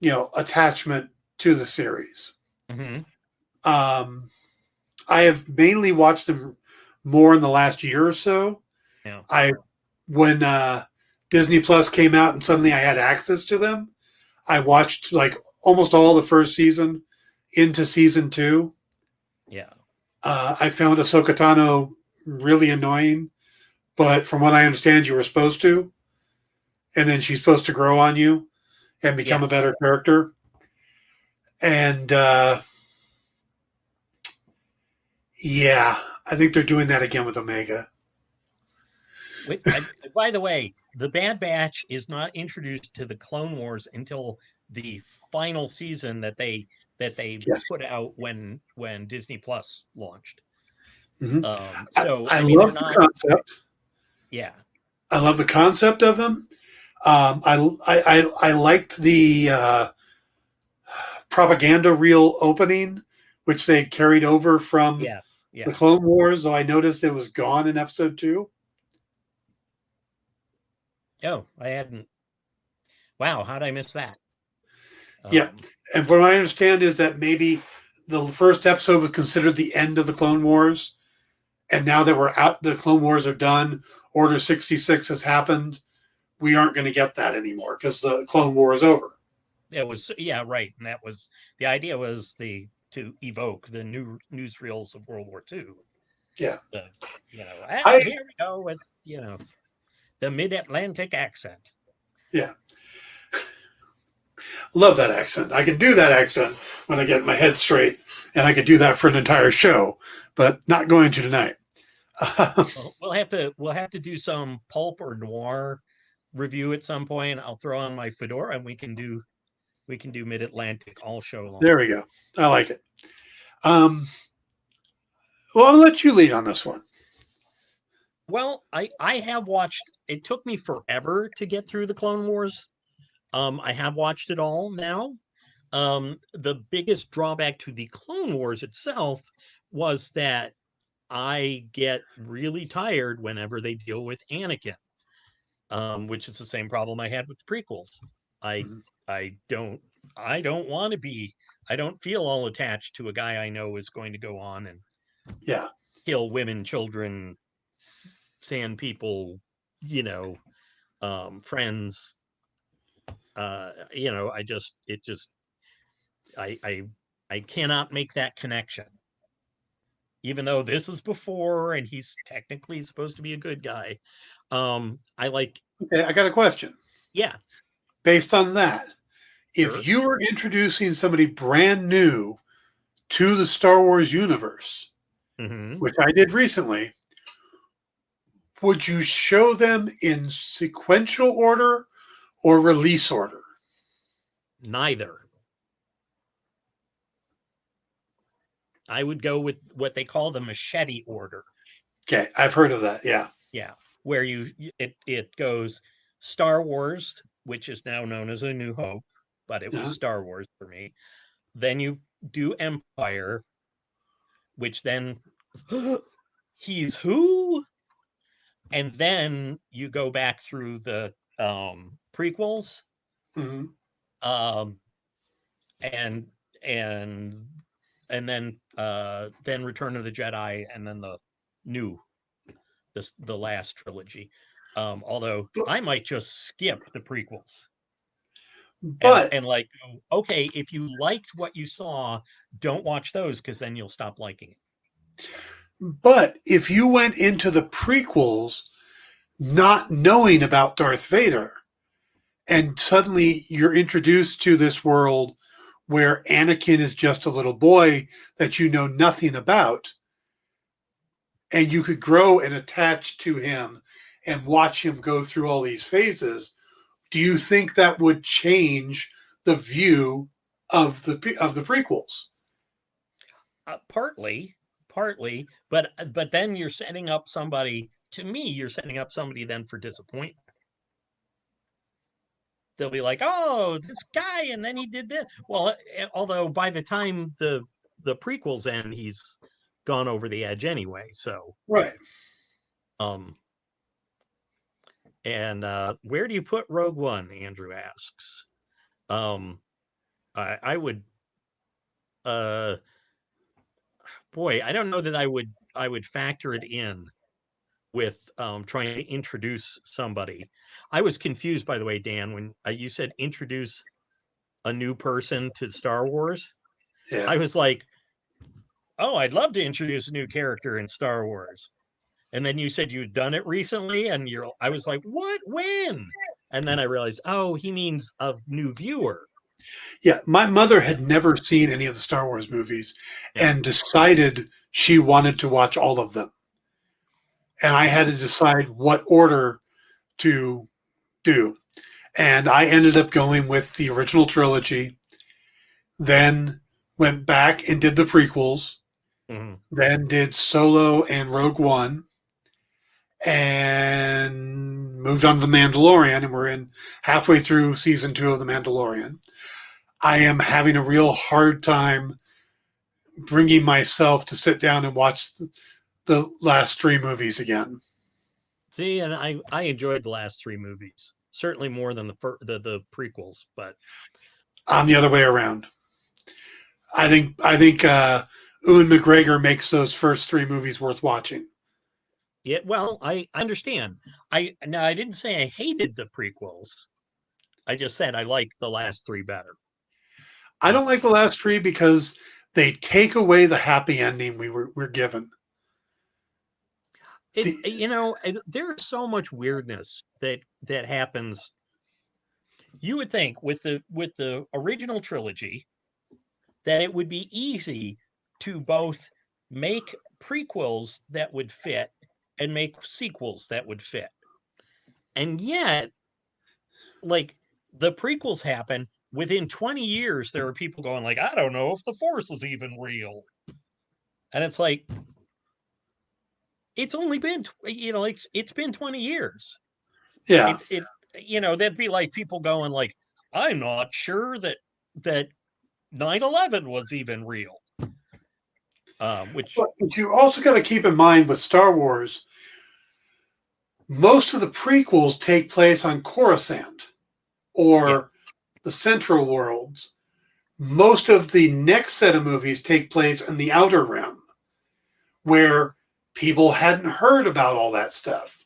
attachment to the series. Mm-hmm. I have mainly watched them more in the last year or so. Yeah. When Disney Plus came out and suddenly I had access to them, I watched like almost all the first season into season 2. Yeah. I found Ahsoka Tano really annoying, but from what I understand, you were supposed to, and then she's supposed to grow on you and become a better character. And yeah, I think they're doing that again with Omega. By the way, the Bad Batch is not introduced to the Clone Wars until the final season that they put out when Disney Plus launched. Mm-hmm. I mean, love the concept. Yeah, I love the concept of them. I liked the propaganda reel opening, which they carried over from the Clone Wars. Though I noticed it was gone in episode 2. Oh, I hadn't. Wow, how did I miss that? Yeah, and from what I understand is that maybe the first episode was considered the end of the Clone Wars, and now that we're out, the Clone Wars are done. Order 66 has happened. We aren't going to get that anymore because the Clone War is over. It was right, and that was the idea was to evoke the new newsreels of World War II. Yeah, here we go with the mid-Atlantic accent. Yeah. Love that accent. I can do that accent when I get my head straight, and I could do that for an entire show, but not going to tonight. We'll have to do some pulp or noir review at some point. I'll throw on my fedora and we can do mid-Atlantic all show long. There we go. I like it. Well, I'll let you lead on this one. Well, I have watched. It took me forever to get through the Clone Wars. I have watched it all now. The biggest drawback to the Clone Wars itself was that I get really tired whenever they deal with Anakin, which is the same problem I had with the prequels. I don't want to be. I don't feel all attached to a guy I know is going to go on and kill women, children, sand people, friends. I cannot make that connection. Even though this is before and he's technically supposed to be a good guy. Okay, I got a question. Yeah. Based on that, if you were introducing somebody brand new to the Star Wars universe, which I did recently, would you show them in sequential order or release order? Neither. I would go with what they call the machete order. Okay, I've heard of that. Yeah. Yeah, where it goes Star Wars, which is now known as A New Hope, but it was Star Wars for me. Then you do Empire, which then he's who? And then you go back through the prequels. Mm-hmm. And then Return of the Jedi, and then the last trilogy. Although I might just skip the prequels. But and like, okay, if you liked what you saw, don't watch those because then you'll stop liking it. But if you went into the prequels not knowing about Darth Vader, and suddenly you're introduced to this world where Anakin is just a little boy that you know nothing about, and you could grow and attach to him and watch him go through all these phases. Do you think that would change the view of the prequels? Partly, but then you're setting up somebody. To me, you're setting up somebody then for disappointment. They'll be like, "Oh, this guy," and then he did this. Well, although by the time the prequels end, he's gone over the edge anyway. So, Right. um, and where do you put Rogue One? Andrew asks. I would, boy, I don't know that I would factor it in with trying to introduce somebody. I was confused, by the way, Dan, when you said introduce a new person to Star Wars. Yeah. I was like, oh, I'd love to introduce a new character in Star Wars. And then you said you'd done it recently, and I was like, what? When? And then I realized, oh, he means a new viewer. Yeah, my mother had never seen any of the Star Wars movies Yeah. and decided she wanted to watch all of them. And I had to decide what order to do. And I ended up going with the original trilogy, then went back and did the prequels, then did Solo and Rogue One, and moved on to The Mandalorian. And we're in halfway through season 2 of The Mandalorian. I am having a real hard time bringing myself to sit down and watch the last 3 movies again. See, and I enjoyed the last 3 movies, certainly more than the prequels, but I'm the other way around. I think Ewan McGregor makes those first 3 movies worth watching. Yeah, well, I understand. I didn't say I hated the prequels. I just said I like the last 3 better. I don't like the last 3 because they take away the happy ending we're given. There's so much weirdness that happens. You would think with the original trilogy that it would be easy to both make prequels that would fit and make sequels that would fit. And yet, like, the prequels happen within 20 years, there are people going like, I don't know if the Force is even real. And it's like, it's only been, it's been 20 years. Yeah. That'd be like people going like, I'm not sure that 9/11 was even real. But you also got to keep in mind with Star Wars, most of the prequels take place on Coruscant or the Central Worlds. Most of the next set of movies take place in the Outer Rim, where people hadn't heard about all that stuff.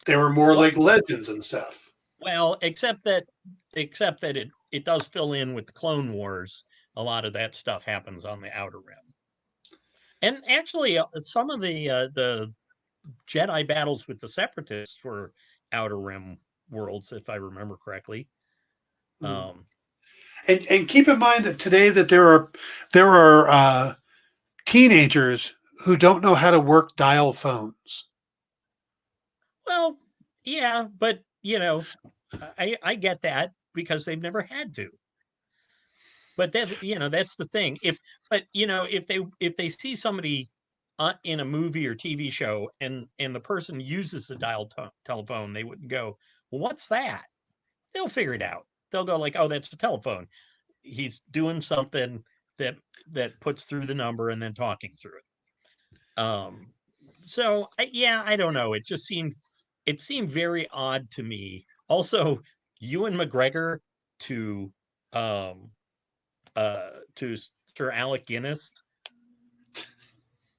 They were more like legends and stuff. Well, except that it does fill in with the Clone Wars. A lot of that stuff happens on the Outer Rim. And actually, some of the Jedi battles with the Separatists were Outer Rim worlds, if I remember correctly. And keep in mind that today that there are teenagers who don't know how to work dial phones. Well, yeah, but I get that because they've never had to. But that's the thing. If they see somebody in a movie or TV show and the person uses the dial telephone, they wouldn't go, well, what's that? They'll figure it out. They'll go like, oh, that's a telephone. He's doing something that puts through the number and then talking through it. So I don't know. It seemed very odd to me. Also, Ewan McGregor to Sir Alec Guinness.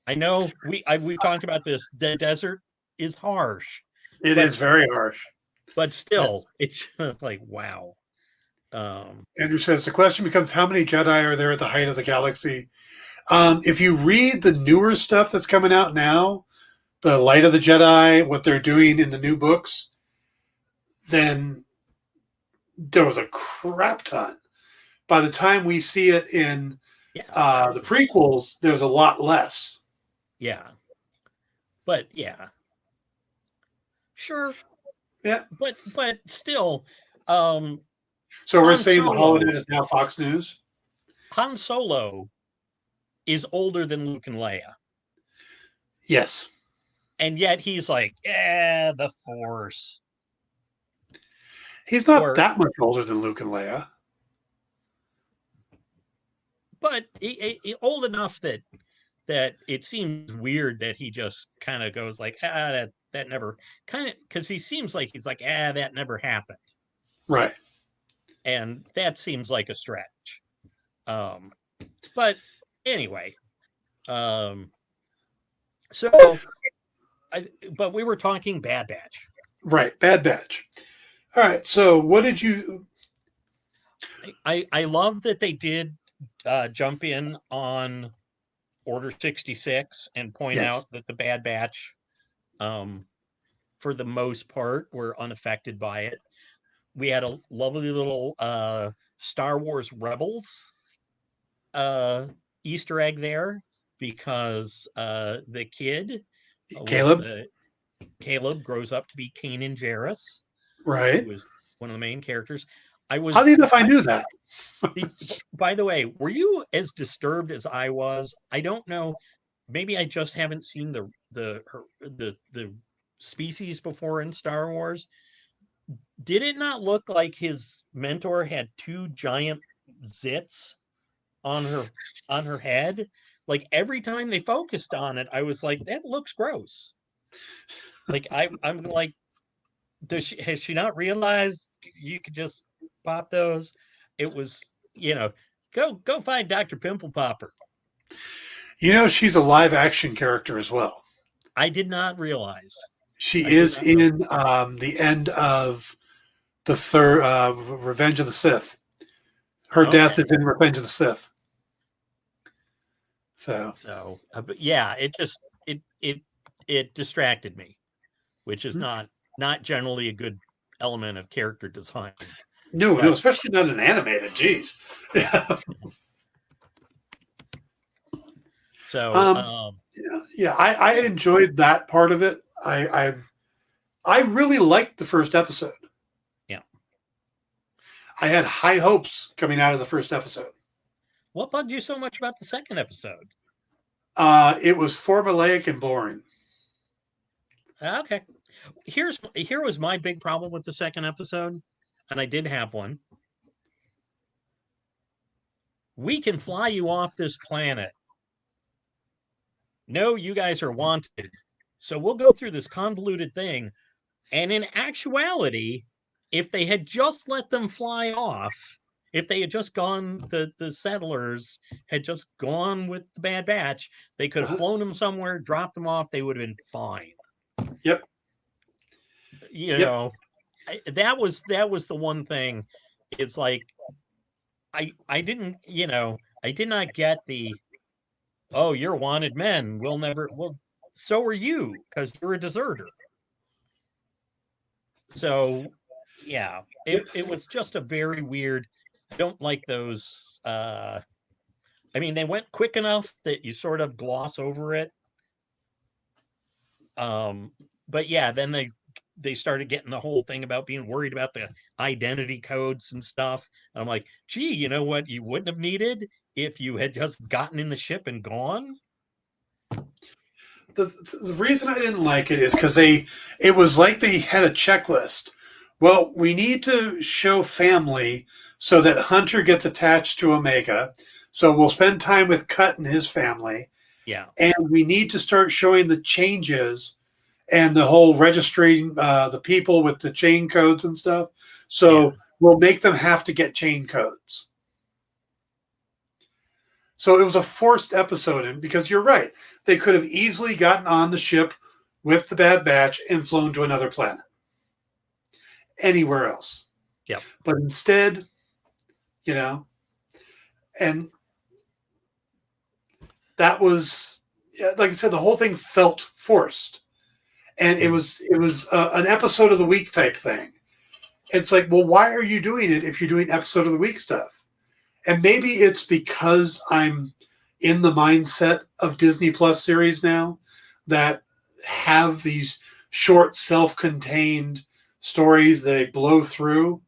I know we've talked about this. The desert is harsh. It is very harsh. But still, it's just like, wow. Andrew says the question becomes, how many Jedi are there at the height of the galaxy? If you read the newer stuff that's coming out now, the Light of the Jedi, what they're doing in the new books, then there was a crap ton. by the time we see it in Yeah. the prequels, there's a lot less. Yeah. But yeah. Sure. Yeah. But still, um So we're Han saying the holonet Solo is now Fox News? Han Solo is older than Luke and Leia. Yes. And yet he's like, yeah, the Force. He's not Or that much older than Luke and Leia. but old enough that it seems weird that he just kind of goes like, that never kind of, because he seems like he's like, that never happened. Right. And that seems like a stretch. But anyway, so but we were talking Bad Batch. Right. Bad Batch. All right. So what did you? I love that they did jump in on Order 66 and point Yes. out that the Bad Batch, for the most part, were unaffected by it. We had a lovely little Star Wars Rebels Easter egg there because the kid was Caleb. the Caleb grows up to be Kanan Jarrus, who Right. was one of the main characters. How do you know if I knew that? By the way, were you as disturbed as I was? I don't know. Maybe I just haven't seen the species before in Star Wars. Did it not look like his mentor had two giant zits on her head? Like every time they focused on it, I was like, that looks gross. Like I'm like, has she not realized you could just pop those? It was, go find Dr. Pimple Popper. You know, she's a live action character as well. I did not realize. She I did is not realize. in the end of the third Revenge of the Sith. Her Okay. death is in Revenge of the Sith. So, But yeah, it distracted me, which is not generally a good element of character design. no, But especially not an animated. Jeez. so Yeah, I enjoyed that part of it. I really liked the first episode. yeah. I had high hopes coming out of the first episode. What bugged you so much about the second episode? It was formulaic and boring. Okay. Here was my big problem with the second episode, and I did have one. We can fly you off this planet. No, you guys are wanted. So we'll go through this convoluted thing. And in actuality, if they had just let them fly off, if they had just gone, the settlers had just gone with the Bad Batch, they could have flown them somewhere, dropped them off, they would have been fine. Yep. That was the one thing. It's like I didn't, I did not get the, oh, you're wanted men. So are you, because you're a deserter. So yeah, it was just a very weird. I don't like those. I mean, they went quick enough that you sort of gloss over it. But yeah, then they started getting the whole thing about being worried about the identity codes and stuff. And I'm like, gee, you know what you wouldn't have needed if you had just gotten in the ship and gone? The reason I didn't like it is because it was like they had a checklist. Well, we need to show family so that Hunter gets attached to Omega. So we'll spend time with Cut and his family. Yeah. And we need to start showing the changes and the whole registering the people with the chain codes and stuff. So we'll make them have to get chain codes. So it was a forced episode, and because you're right, they could have easily gotten on the ship with the Bad Batch and flown to another planet, anywhere else. Yep. But instead, and that was, like I said, the whole thing felt forced, and it was an episode of the week type thing. It's like, well, why are you doing it if you're doing episode of the week stuff? and maybe it's because I'm in the mindset of Disney Plus series now that have these short, self-contained stories they blow through.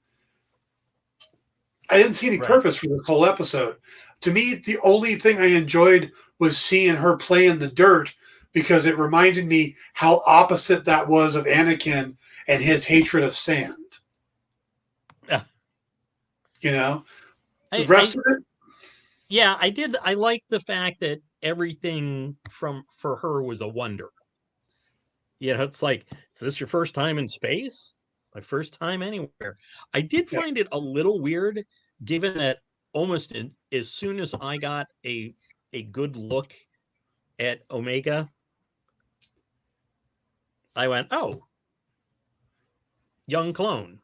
I didn't see any Right. purpose for this whole episode. To me, the only thing I enjoyed was seeing her play in the dirt because it reminded me how opposite that was of Anakin and his hatred of sand. Yeah. You know, the I, rest I of it, yeah, I did. I liked the fact that everything for her was a wonder. You know, it's like, is this your first time in space? My first time anywhere. I did yeah, find it a little weird, given that as soon as I got a good look at Omega, I went, oh, young clone.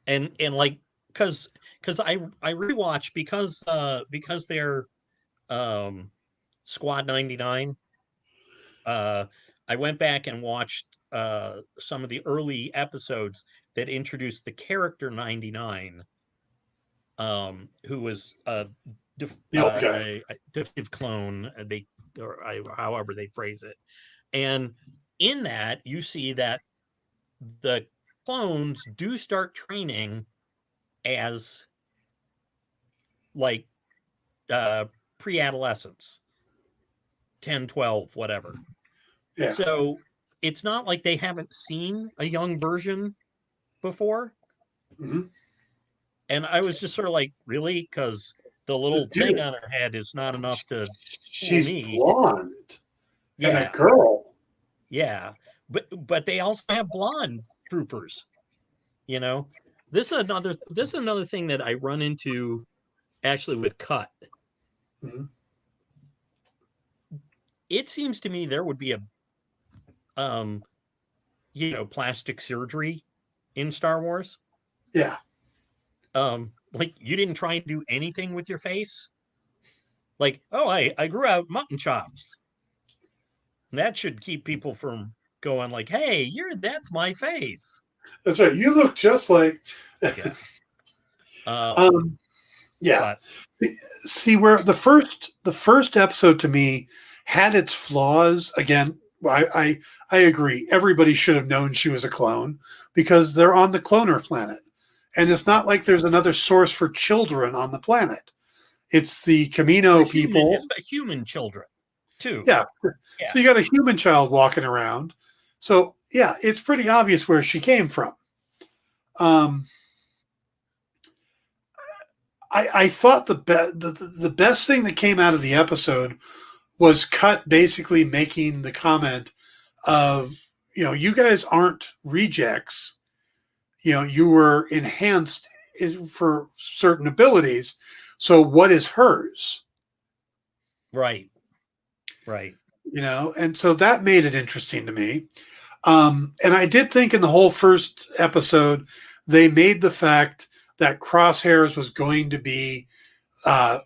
And like because I rewatched because they're um Squad 99. uh I went back and watched some of the early episodes that introduced the character 99, who was the old guy. a definitive clone, however they phrase it. And in that you see that the clones do start training as like pre-adolescence, 10, 12, whatever. Yeah. So it's not like they haven't seen a young version before. Mm-hmm. And I was just sort of like, really? Because the little thing Dude, on her head is not enough to fool she's me. blonde and a Yeah, girl. yeah. But they also have blonde troopers, you know. This is another thing that I run into actually with Cut. Mm-hmm. It seems to me there would be a um plastic surgery in Star Wars. Yeah. Like you didn't try and do anything with your face. Like, oh, I grew out mutton chops. That should keep people from going like, hey, that's my face. That's right. You look just like. Yeah. Um, um, yeah. but See where the first episode to me had its flaws. Again, I agree. Everybody should have known she was a clone because they're on the cloner planet, and it's not like there's another source for children on the planet. It's the Camino it's people. human children too. Yeah. Yeah. So you got a human child walking around. So yeah, it's pretty obvious where she came from. Um, I thought the best thing that came out of the episode was Cut basically making the comment of, you guys aren't rejects. You were enhanced for certain abilities. So what is hers? Right. Right. And so that made it interesting to me. And I did think in the whole first episode, they made the fact that Crosshairs was going to be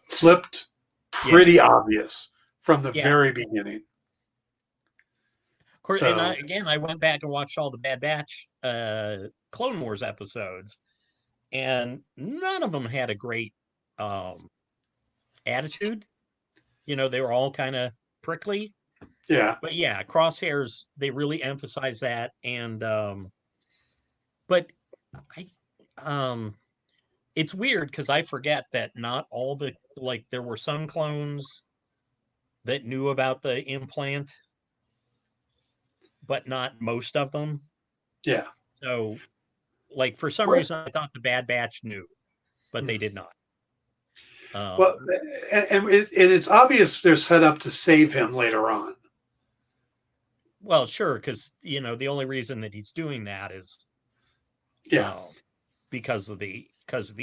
flipped Yeah. pretty obvious from the Yeah. very beginning. Of course, and So, I went back and watched all the Bad Batch Clone Wars episodes, and none of them had a great um attitude. They were all kind of prickly. yeah. But yeah, Crosshairs, they really emphasize that. And but I it's weird because I forget that not all there were some clones that knew about the implant, but not most of them. Yeah. So like for some Well, reason I thought the Bad Batch knew, but they did not. well, Um and it's obvious they're set up to save him later on. well, sure, because the only reason that he's doing that is Yeah. um because of the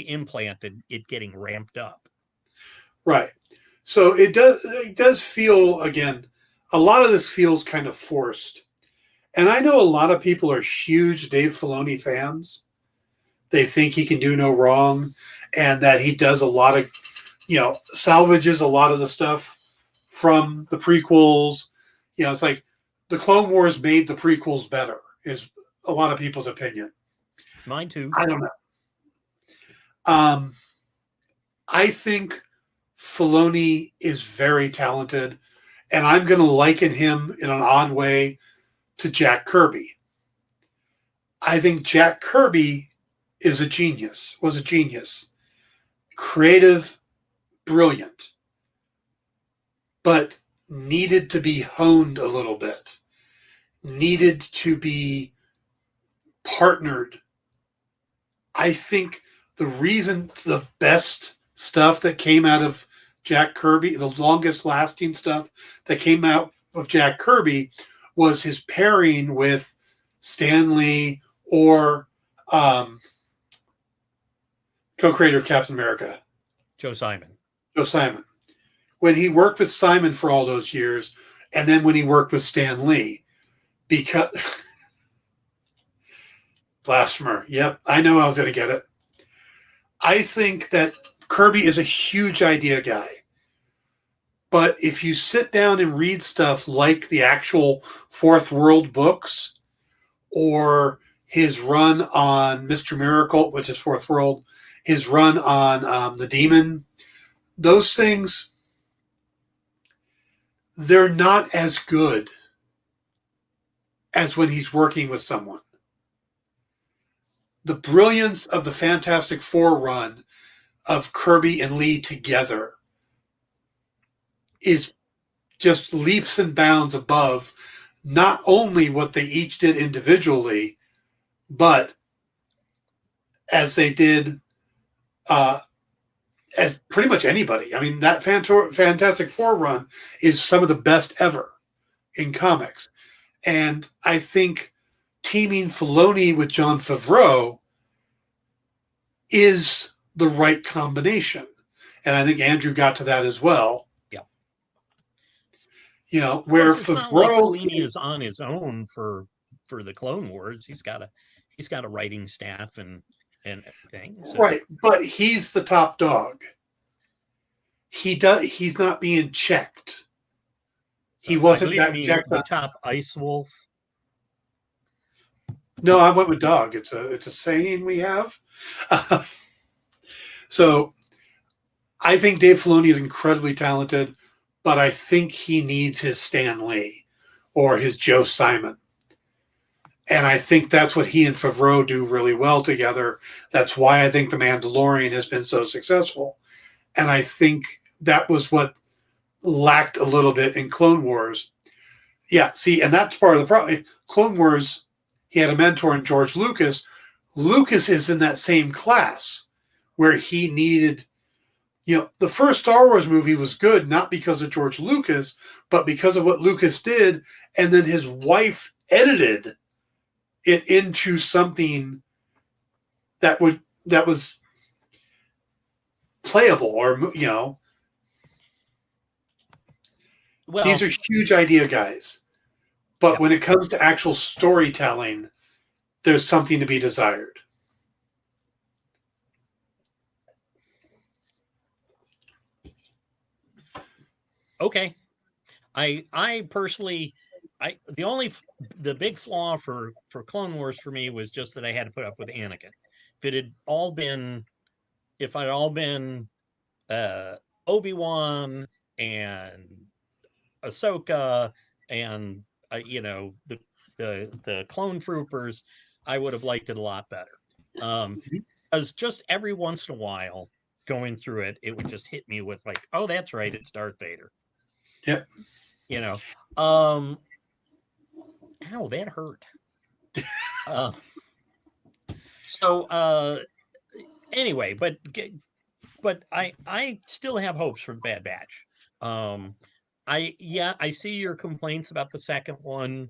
implant and it getting ramped up. Right. So it does feel, again, a lot of this feels kind of forced. And I know a lot of people are huge Dave Filoni fans. They think he can do no wrong and that he does a lot of, salvages a lot of the stuff from the prequels. It's like the Clone Wars made the prequels better, is a lot of people's opinion. Mine too. I don't know. Um, I think Filoni is very talented, and I'm going to liken him in an odd way to Jack Kirby. I think Jack Kirby is a genius, was a genius, creative, brilliant, but needed to be honed a little bit, needed to be partnered. I think the best stuff that came out of Jack Kirby, the longest lasting stuff that came out of Jack Kirby was his pairing with Stan Lee or co-creator of Captain America, Joe Simon. Joe Simon. When he worked with Simon for all those years, and then when he worked with Stan Lee, because blasphemer. Yep, I know I was going to get it. I think that Kirby is a huge idea guy. But if you sit down and read stuff like the actual Fourth World books or his run on Mr. Miracle, which is Fourth World, his run on The Demon, those things, they're not as good as when he's working with someone. The brilliance of the Fantastic Four run of Kirby and Lee together is just leaps and bounds above not only what they each did individually, but as they did as pretty much anybody. I mean, that Fantastic Four run is some of the best ever in comics. And I think teaming Filoni with Jon Favreau is the right combination. And I think Andrew got to that as well. Yeah. You know, where it's not like Filoni is on his own for the Clone Wars. He's got a writing staff and everything. So. Right, but he's the top dog. He's not being checked. He wasn't that checked. The top ice wolf. No, I went with dog. It's a saying we have. So I think Dave Filoni is incredibly talented, but I think he needs his Stan Lee or his Joe Simon. And I think that's what he and Favreau do really well together. That's why I think The Mandalorian has been so successful. And I think that was what lacked a little bit in Clone Wars. Yeah, see, and that's part of the problem. Clone Wars, he had a mentor in George Lucas. Lucas is in that same class where he needed, the first Star Wars movie was good, not because of George Lucas, but because of what Lucas did. And then his wife edited it into something that was playable, or well, these are huge idea guys, but when it comes to actual storytelling, there's something to be desired. Okay, I personally, the big flaw for Clone Wars for me was just that I had to put up with Anakin. If I'd all been Obi-Wan and Ahsoka and the clone troopers, I would have liked it a lot better. Because just every once in a while, going through it, it would just hit me with like, oh, that's right, it's Darth Vader. Yep. Ow, that hurt. Anyway, but I still have hopes for the Bad Batch. I see your complaints about the second one.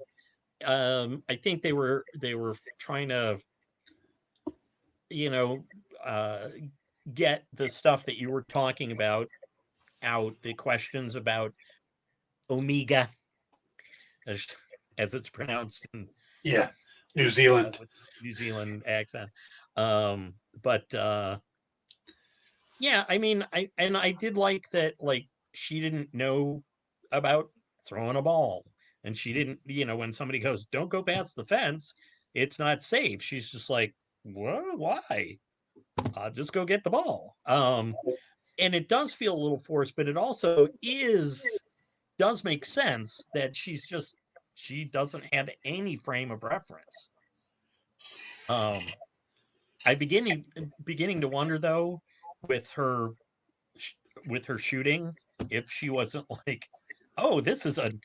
I think they were trying to, get the stuff that you were talking about out, the questions about Omega, as it's pronounced in New Zealand. New Zealand accent. But I mean, I did like that, like, she didn't know about throwing a ball, and she didn't, when somebody goes, don't go past the fence, it's not safe, she's just like, what? Why? Just go get the ball. and it does feel a little forced, but it also does make sense that she doesn't have any frame of reference. I beginning to wonder though, with her shooting, if she wasn't like, oh, this is an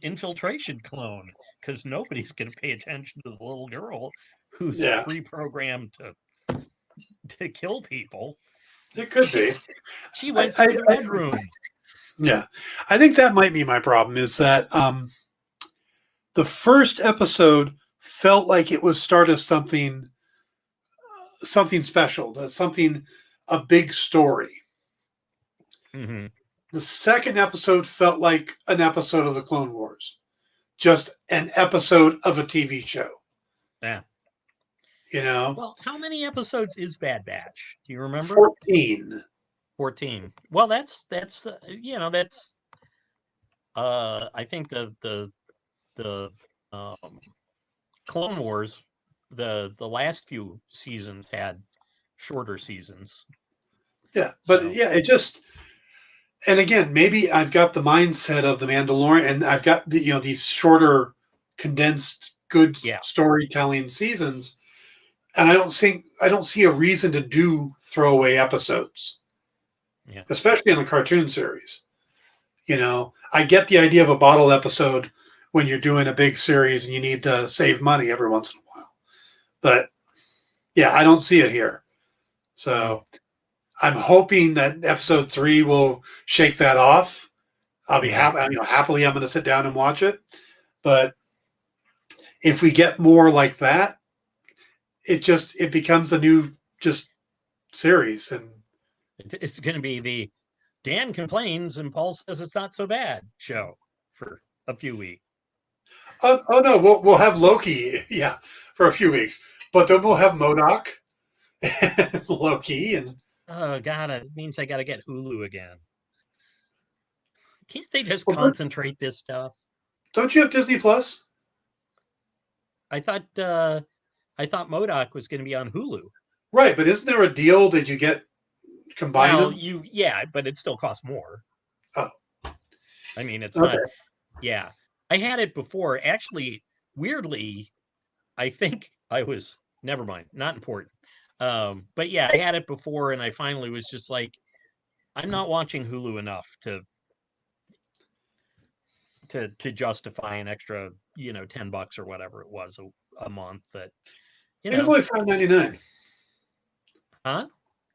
infiltration clone, because nobody's going to pay attention to the little girl who's Yeah, pre-programmed to kill people. it could be. She went through the red room. Yeah, I think that might be my problem. Is that the first episode felt like it was start of something special, a big story. Mm-hmm. The second episode felt like an episode of the Clone Wars, just an episode of a TV show. Yeah. You know? Well, how many episodes is Bad Batch? Do you remember? 14. 14. Well, that's I think the Clone Wars, the last few seasons had shorter seasons. Yeah, but it just, and again, maybe I've got the mindset of the Mandalorian, and I've got these shorter, condensed, good storytelling seasons, and I don't see a reason to do throwaway episodes, especially in a cartoon series. I get the idea of a bottle episode when you're doing a big series and you need to save money every once in a while, but yeah, I don't see it here. So I'm hoping that episode 3 will shake that off. I'll be happy. Happily, I'm going to sit down and watch it. But if we get more like that, it becomes a new series, and it's going to be the Dan complains and Paul says it's not so bad show for a few weeks. Oh no, we'll have Loki, for a few weeks, but then we'll have MODOK, and Loki, and oh god, it means I got to get Hulu again. Can't they just concentrate this stuff? Don't you have Disney Plus? I thought MODOK was going to be on Hulu. Right, but isn't there a deal that you get combined? Well, but it still costs more. Oh, I mean, it's not. Yeah, I had it before. Actually, weirdly, I think I was. Never mind, not important. But yeah, I had it before, and I finally was just like, I'm not watching Hulu enough to justify an extra, $10 or whatever it was a month. That it's only $5.99. Huh?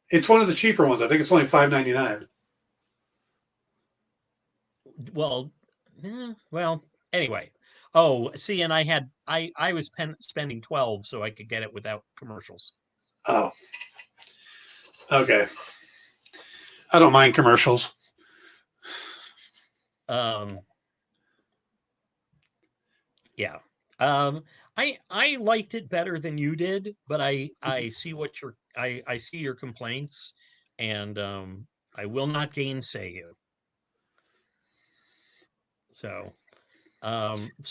It's one of the cheaper ones. I think it's only $5.99. Well, anyway. Oh, see, and I was spending $12 so I could get it without commercials. Oh, okay. I don't mind commercials. Yeah. I liked it better than you did, but I see I see your complaints, and I will not gainsay you. So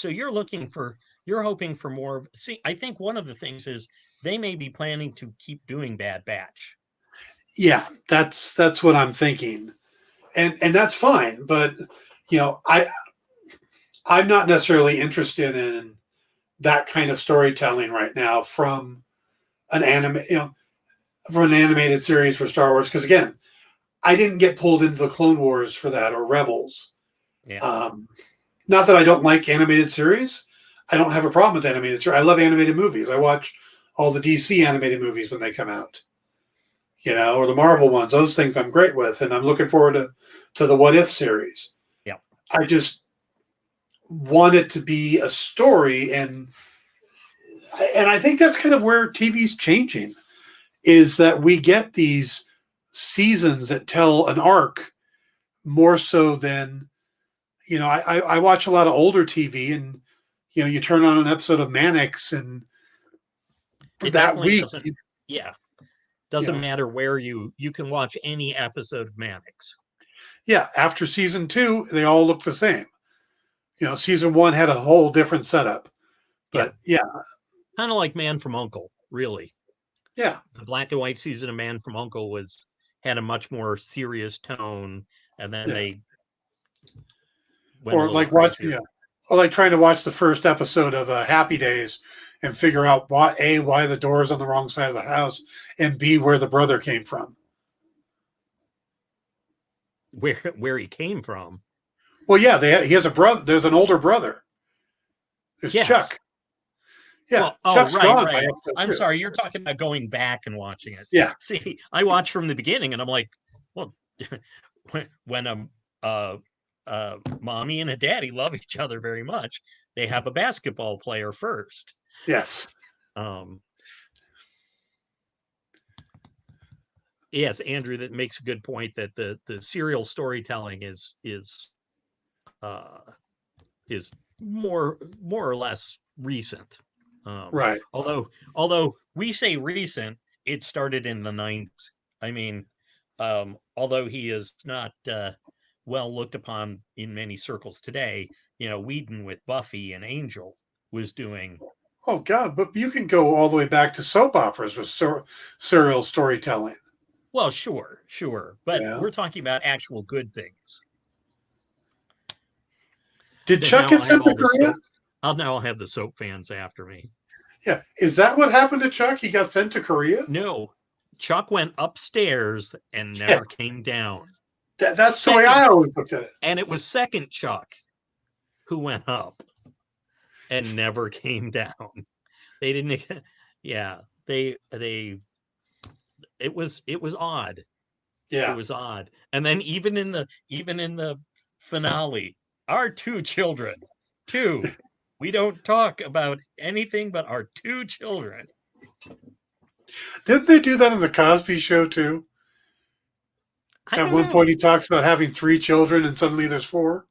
you're hoping for more. See, I think one of the things is they may be planning to keep doing Bad Batch. Yeah, that's what I'm thinking, and that's fine. But I'm not necessarily interested in that kind of storytelling right now from an animated series for Star Wars. Because again, I didn't get pulled into the Clone Wars for that, or Rebels. Yeah. Not that I don't like animated series. I don't have a problem with animated series. I love animated movies. I watch all the DC animated movies when they come out, or the Marvel ones. Those things I'm great with, and I'm looking forward to the What If series. Yeah. I just want it to be a story, and I think that's kind of where TV's changing, is that we get these seasons that tell an arc more so than, I watch a lot of older TV, and you turn on an episode of Mannix, and that week doesn't matter where you can watch any episode of Mannix. Yeah, after season 2, they all look the same. Season 1 had a whole different setup, but kind of like Man from U.N.C.L.E., really. Yeah, the black and white season of Man from U.N.C.L.E. was had a much more serious tone, and then they went a Or little like crazier. watching, or like trying to watch the first episode of Happy Days and figure out why the door is on the wrong side of the house, and B, where the brother came from. Where he came from. Well, yeah, he has a brother. There's an older brother. There's Yes. Chuck. Yeah, well, Chuck's right. gone by episode I'm 2. sorry, you're talking about going back and watching it. Yeah. See, I watched from the beginning, and I'm like, well, when mommy and a daddy love each other very much, they have a basketball player first. Yes. Yes, Andrew, that makes a good point that the serial storytelling is more or less recent. Right. Although we say recent, it started in the 90s. I mean, although he is not well looked upon in many circles today, Whedon with Buffy and Angel was doing. Oh God, but you can go all the way back to soap operas with serial storytelling. Well, sure, but Yeah. we're talking about actual good things. Did Chuck get sent to Korea? I'll have the soap fans after me. Yeah. Is that what happened to Chuck? He got sent to Korea? No. Chuck went upstairs and never came down. That's the way I always looked at it. And it was second Chuck who went up and never came down. They didn't. Yeah. It was odd. Yeah. It was odd. And then even in the finale, our 2 children, we don't talk about anything but our 2 children. Didn't they do that on the Cosby Show too? At one point, he talks about having 3 children, and suddenly there's 4.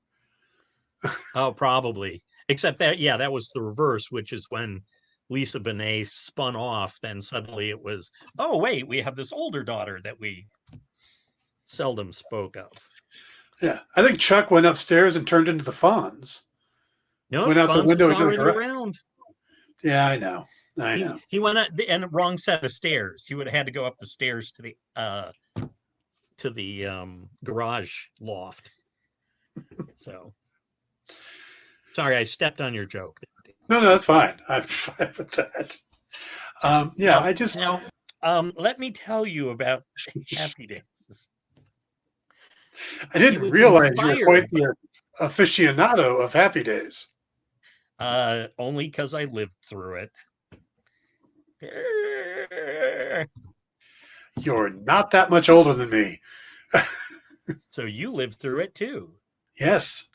Oh, probably. Except that was the reverse, which is when Lisa Bonet spun off. Then suddenly it was, oh wait, we have this older daughter that we seldom spoke of. Yeah, I think Chuck went upstairs and turned into the Fonz. No, went out the window around. Yeah, I know. He went up and the wrong set of stairs. He would have had to go up the stairs to the garage loft. So, sorry, I stepped on your joke. No, that's fine. I'm fine with that. I just now. Let me tell you about Happy Days. I didn't realize you were quite the aficionado of Happy Days. Only because I lived through it. You're not that much older than me. So you lived through it too. Yes.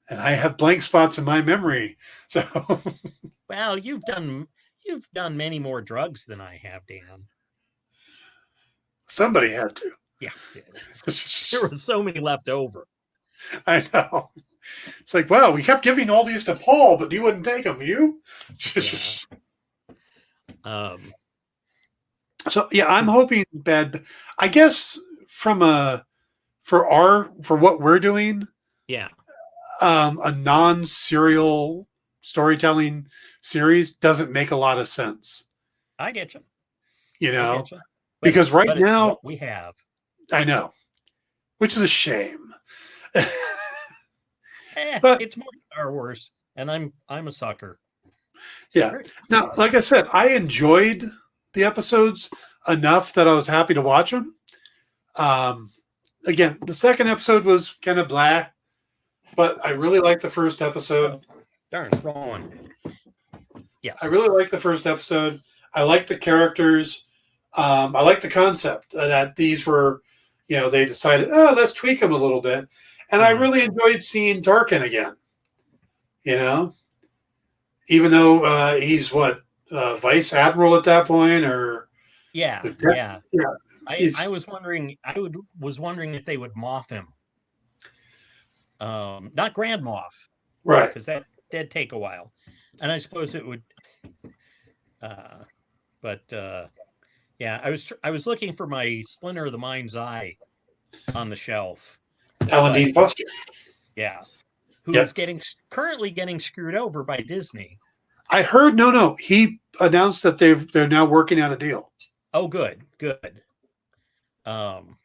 And I have blank spots in my memory. So well, you've done many more drugs than I have, Dan. Somebody had to. Yeah. There were so many left over. I know. It's like, wow, we kept giving all these to Paul, but he wouldn't take them. You? Yeah. So yeah, I'm hoping that, I guess for what we're doing, yeah, a non-serial storytelling series doesn't make a lot of sense. I get you. Because right now what we have. I know, which is a shame. But it's more Star Wars, and I'm a sucker. Yeah. Now, like I said, I enjoyed the episodes enough that I was happy to watch them. Again, the second episode was kind of blah, but I really liked the first episode. Oh, darn, wrong one. Yes. I really liked the first episode. I liked the characters. I liked the concept that these were, they decided, let's tweak them a little bit. And I really enjoyed seeing Tarkin again. Even though he's vice admiral at that point, or yeah. I was wondering. Was wondering if they would Moff him. Not Grand Moff, right? Because that did take a while, and I suppose it would. Yeah, I was looking for my Splinter of the Mind's Eye on the shelf. Alan Dean Foster. Yeah. Who is currently getting screwed over by Disney. I heard no. He announced that they're now working on a deal. Oh, good. Um,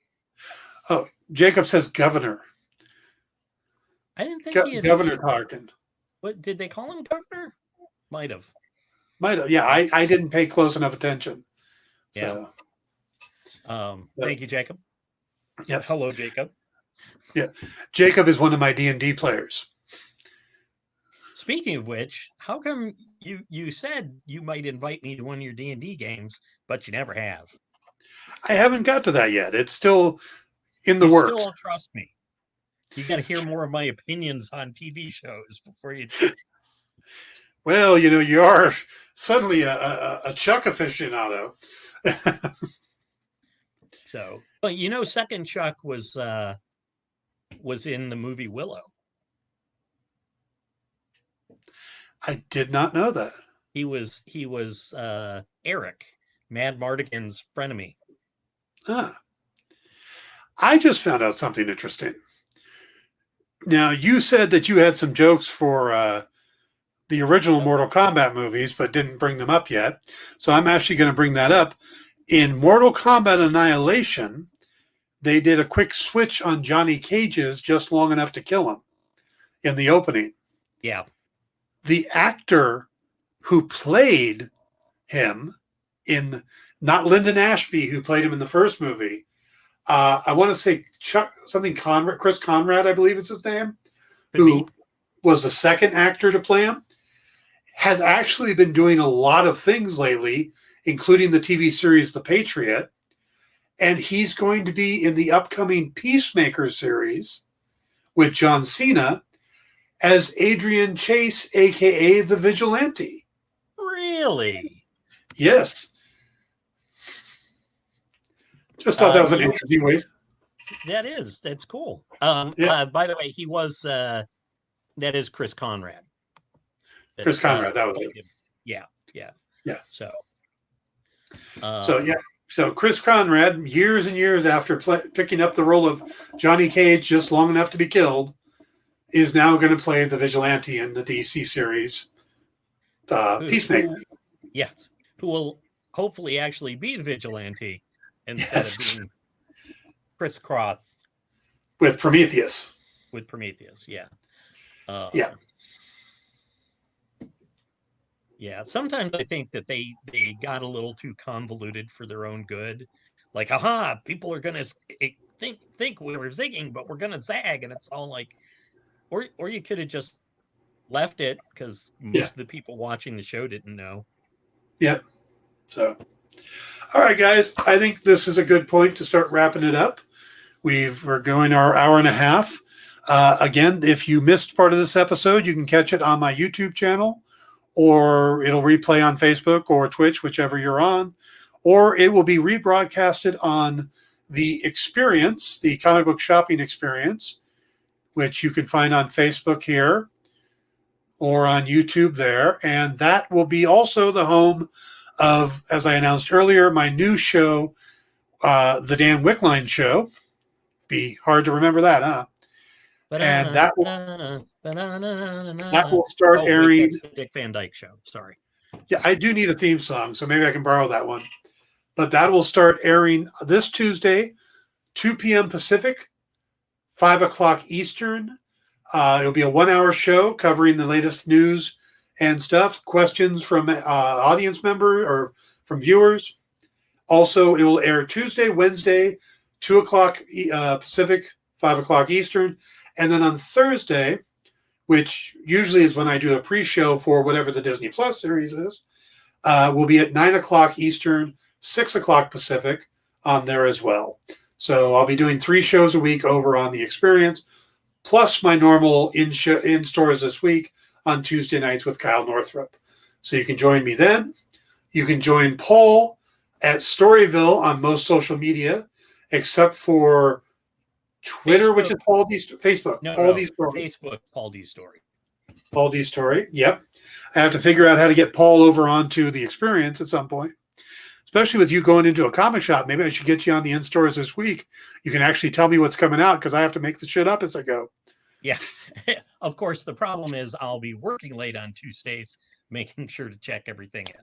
Oh, Jacob says governor. I didn't think he had. Governor Tarkin. What did they call him, governor? Might have. Might have. Yeah, I didn't pay close enough attention. Yeah. So, Thank you, Jacob. yeah. Hello, Jacob. Yeah, Jacob is one of my D&D players. Speaking of which, how come you said you might invite me to one of your D&D games, but you never have? I haven't got to that yet. It's still in the You works. still don't trust me. You got to hear more of my opinions on TV shows before you. Well, you are suddenly a Chuck aficionado. So, but second Chuck was in the movie Willow. I did not know that. He was Eric, Mad Mardigan's frenemy. I just found out something interesting. Now, you said that you had some jokes for the original Mortal Kombat movies, but didn't bring them up yet. So I'm actually going to bring that up. In Mortal Kombat Annihilation, they did a quick switch on Johnny Cage's Just Long Enough to Kill Him in the opening. Yeah. The actor who played him in, not Lyndon Ashby, who played him in the first movie, I want to say Chris Conrad, I believe is his name, who was the second actor to play him, has actually been doing a lot of things lately, including the TV series The Patriot. And he's going to be in the upcoming Peacemaker series with John Cena as Adrian Chase, a.k.a. the Vigilante. Really? Yes. Just thought that was an interesting way. That's cool. By the way, he was, that is Chris Conrad. Chris Conrad, that was it. Yeah. So Chris Conrad, years and years after picking up the role of Johnny Cage, Just Long Enough to Be Killed, is now going to play the Vigilante in the DC series Peacemaker. Yes, who will hopefully actually be the Vigilante instead of being crisscrossed with Prometheus. Yeah. Yeah. Yeah, sometimes I think that they got a little too convoluted for their own good. Like, people are gonna think we were zigging, but we're gonna zag, and it's all like, or you could have just left it because most of the people watching the show didn't know. Yeah. So, all right, guys, I think this is a good point to start wrapping it up. We're going our hour and a half. Again, if you missed part of this episode, you can catch it on my YouTube channel, or it'll replay on Facebook or Twitch, whichever you're on, or it will be rebroadcasted on the experience, the comic book shopping experience, which you can find on Facebook here or on YouTube there. And that will be also the home of, as I announced earlier, my new show, the Dan Wickline Show. Be hard to remember that, huh? And that will start airing. That's the Dick Van Dyke Show. Sorry. Yeah, I do need a theme song, so maybe I can borrow that one. But that will start airing this Tuesday, 2 p.m. Pacific, 5 o'clock Eastern. It'll be a 1-hour show covering the latest news and stuff, questions from audience member or from viewers. Also, it will air Tuesday, Wednesday, 2 o'clock Pacific, 5 o'clock Eastern. And then on Thursday, which usually is when I do a pre-show for whatever the Disney Plus series is, will be at 9 o'clock Eastern, 6 o'clock Pacific on there as well. So I'll be doing 3 shows a week over on the experience, plus my normal in stores this week on Tuesday nights with Kyle Northrup. So you can join me then. You can join Paul at Storyville on most social media, except for Twitter, Facebook. Which is Paul D. Facebook. Paul D. Story. Facebook, Paul D. Story. Paul D. Story. Yep. I have to figure out how to get Paul over onto the experience at some point. Especially with you going into a comic shop. Maybe I should get you on the in-stores this week. You can actually tell me what's coming out because I have to make the shit up as I go. Yeah. Of course, the problem is I'll be working late on Tuesdays, making sure to check everything in.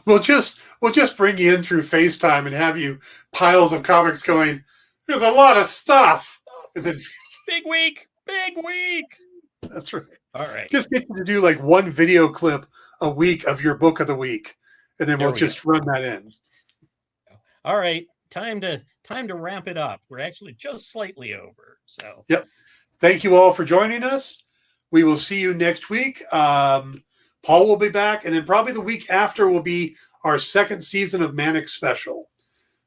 We'll just bring you in through FaceTime and have you piles of comics going, there's a lot of stuff. And then Big week. that's right. All right. Just get you to do like one video clip a week of your book of the week. And then we'll just run that in. All right. Time to wrap it up. We're actually just slightly over. So yep. Thank you all for joining us. We will see you next week. Paul will be back, and then probably the week after will be our second season of Manic Special.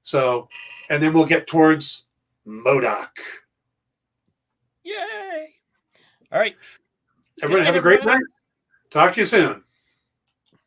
So, and then we'll get towards MODOK. Yay! All right. Everyone have a great night. Talk to you soon.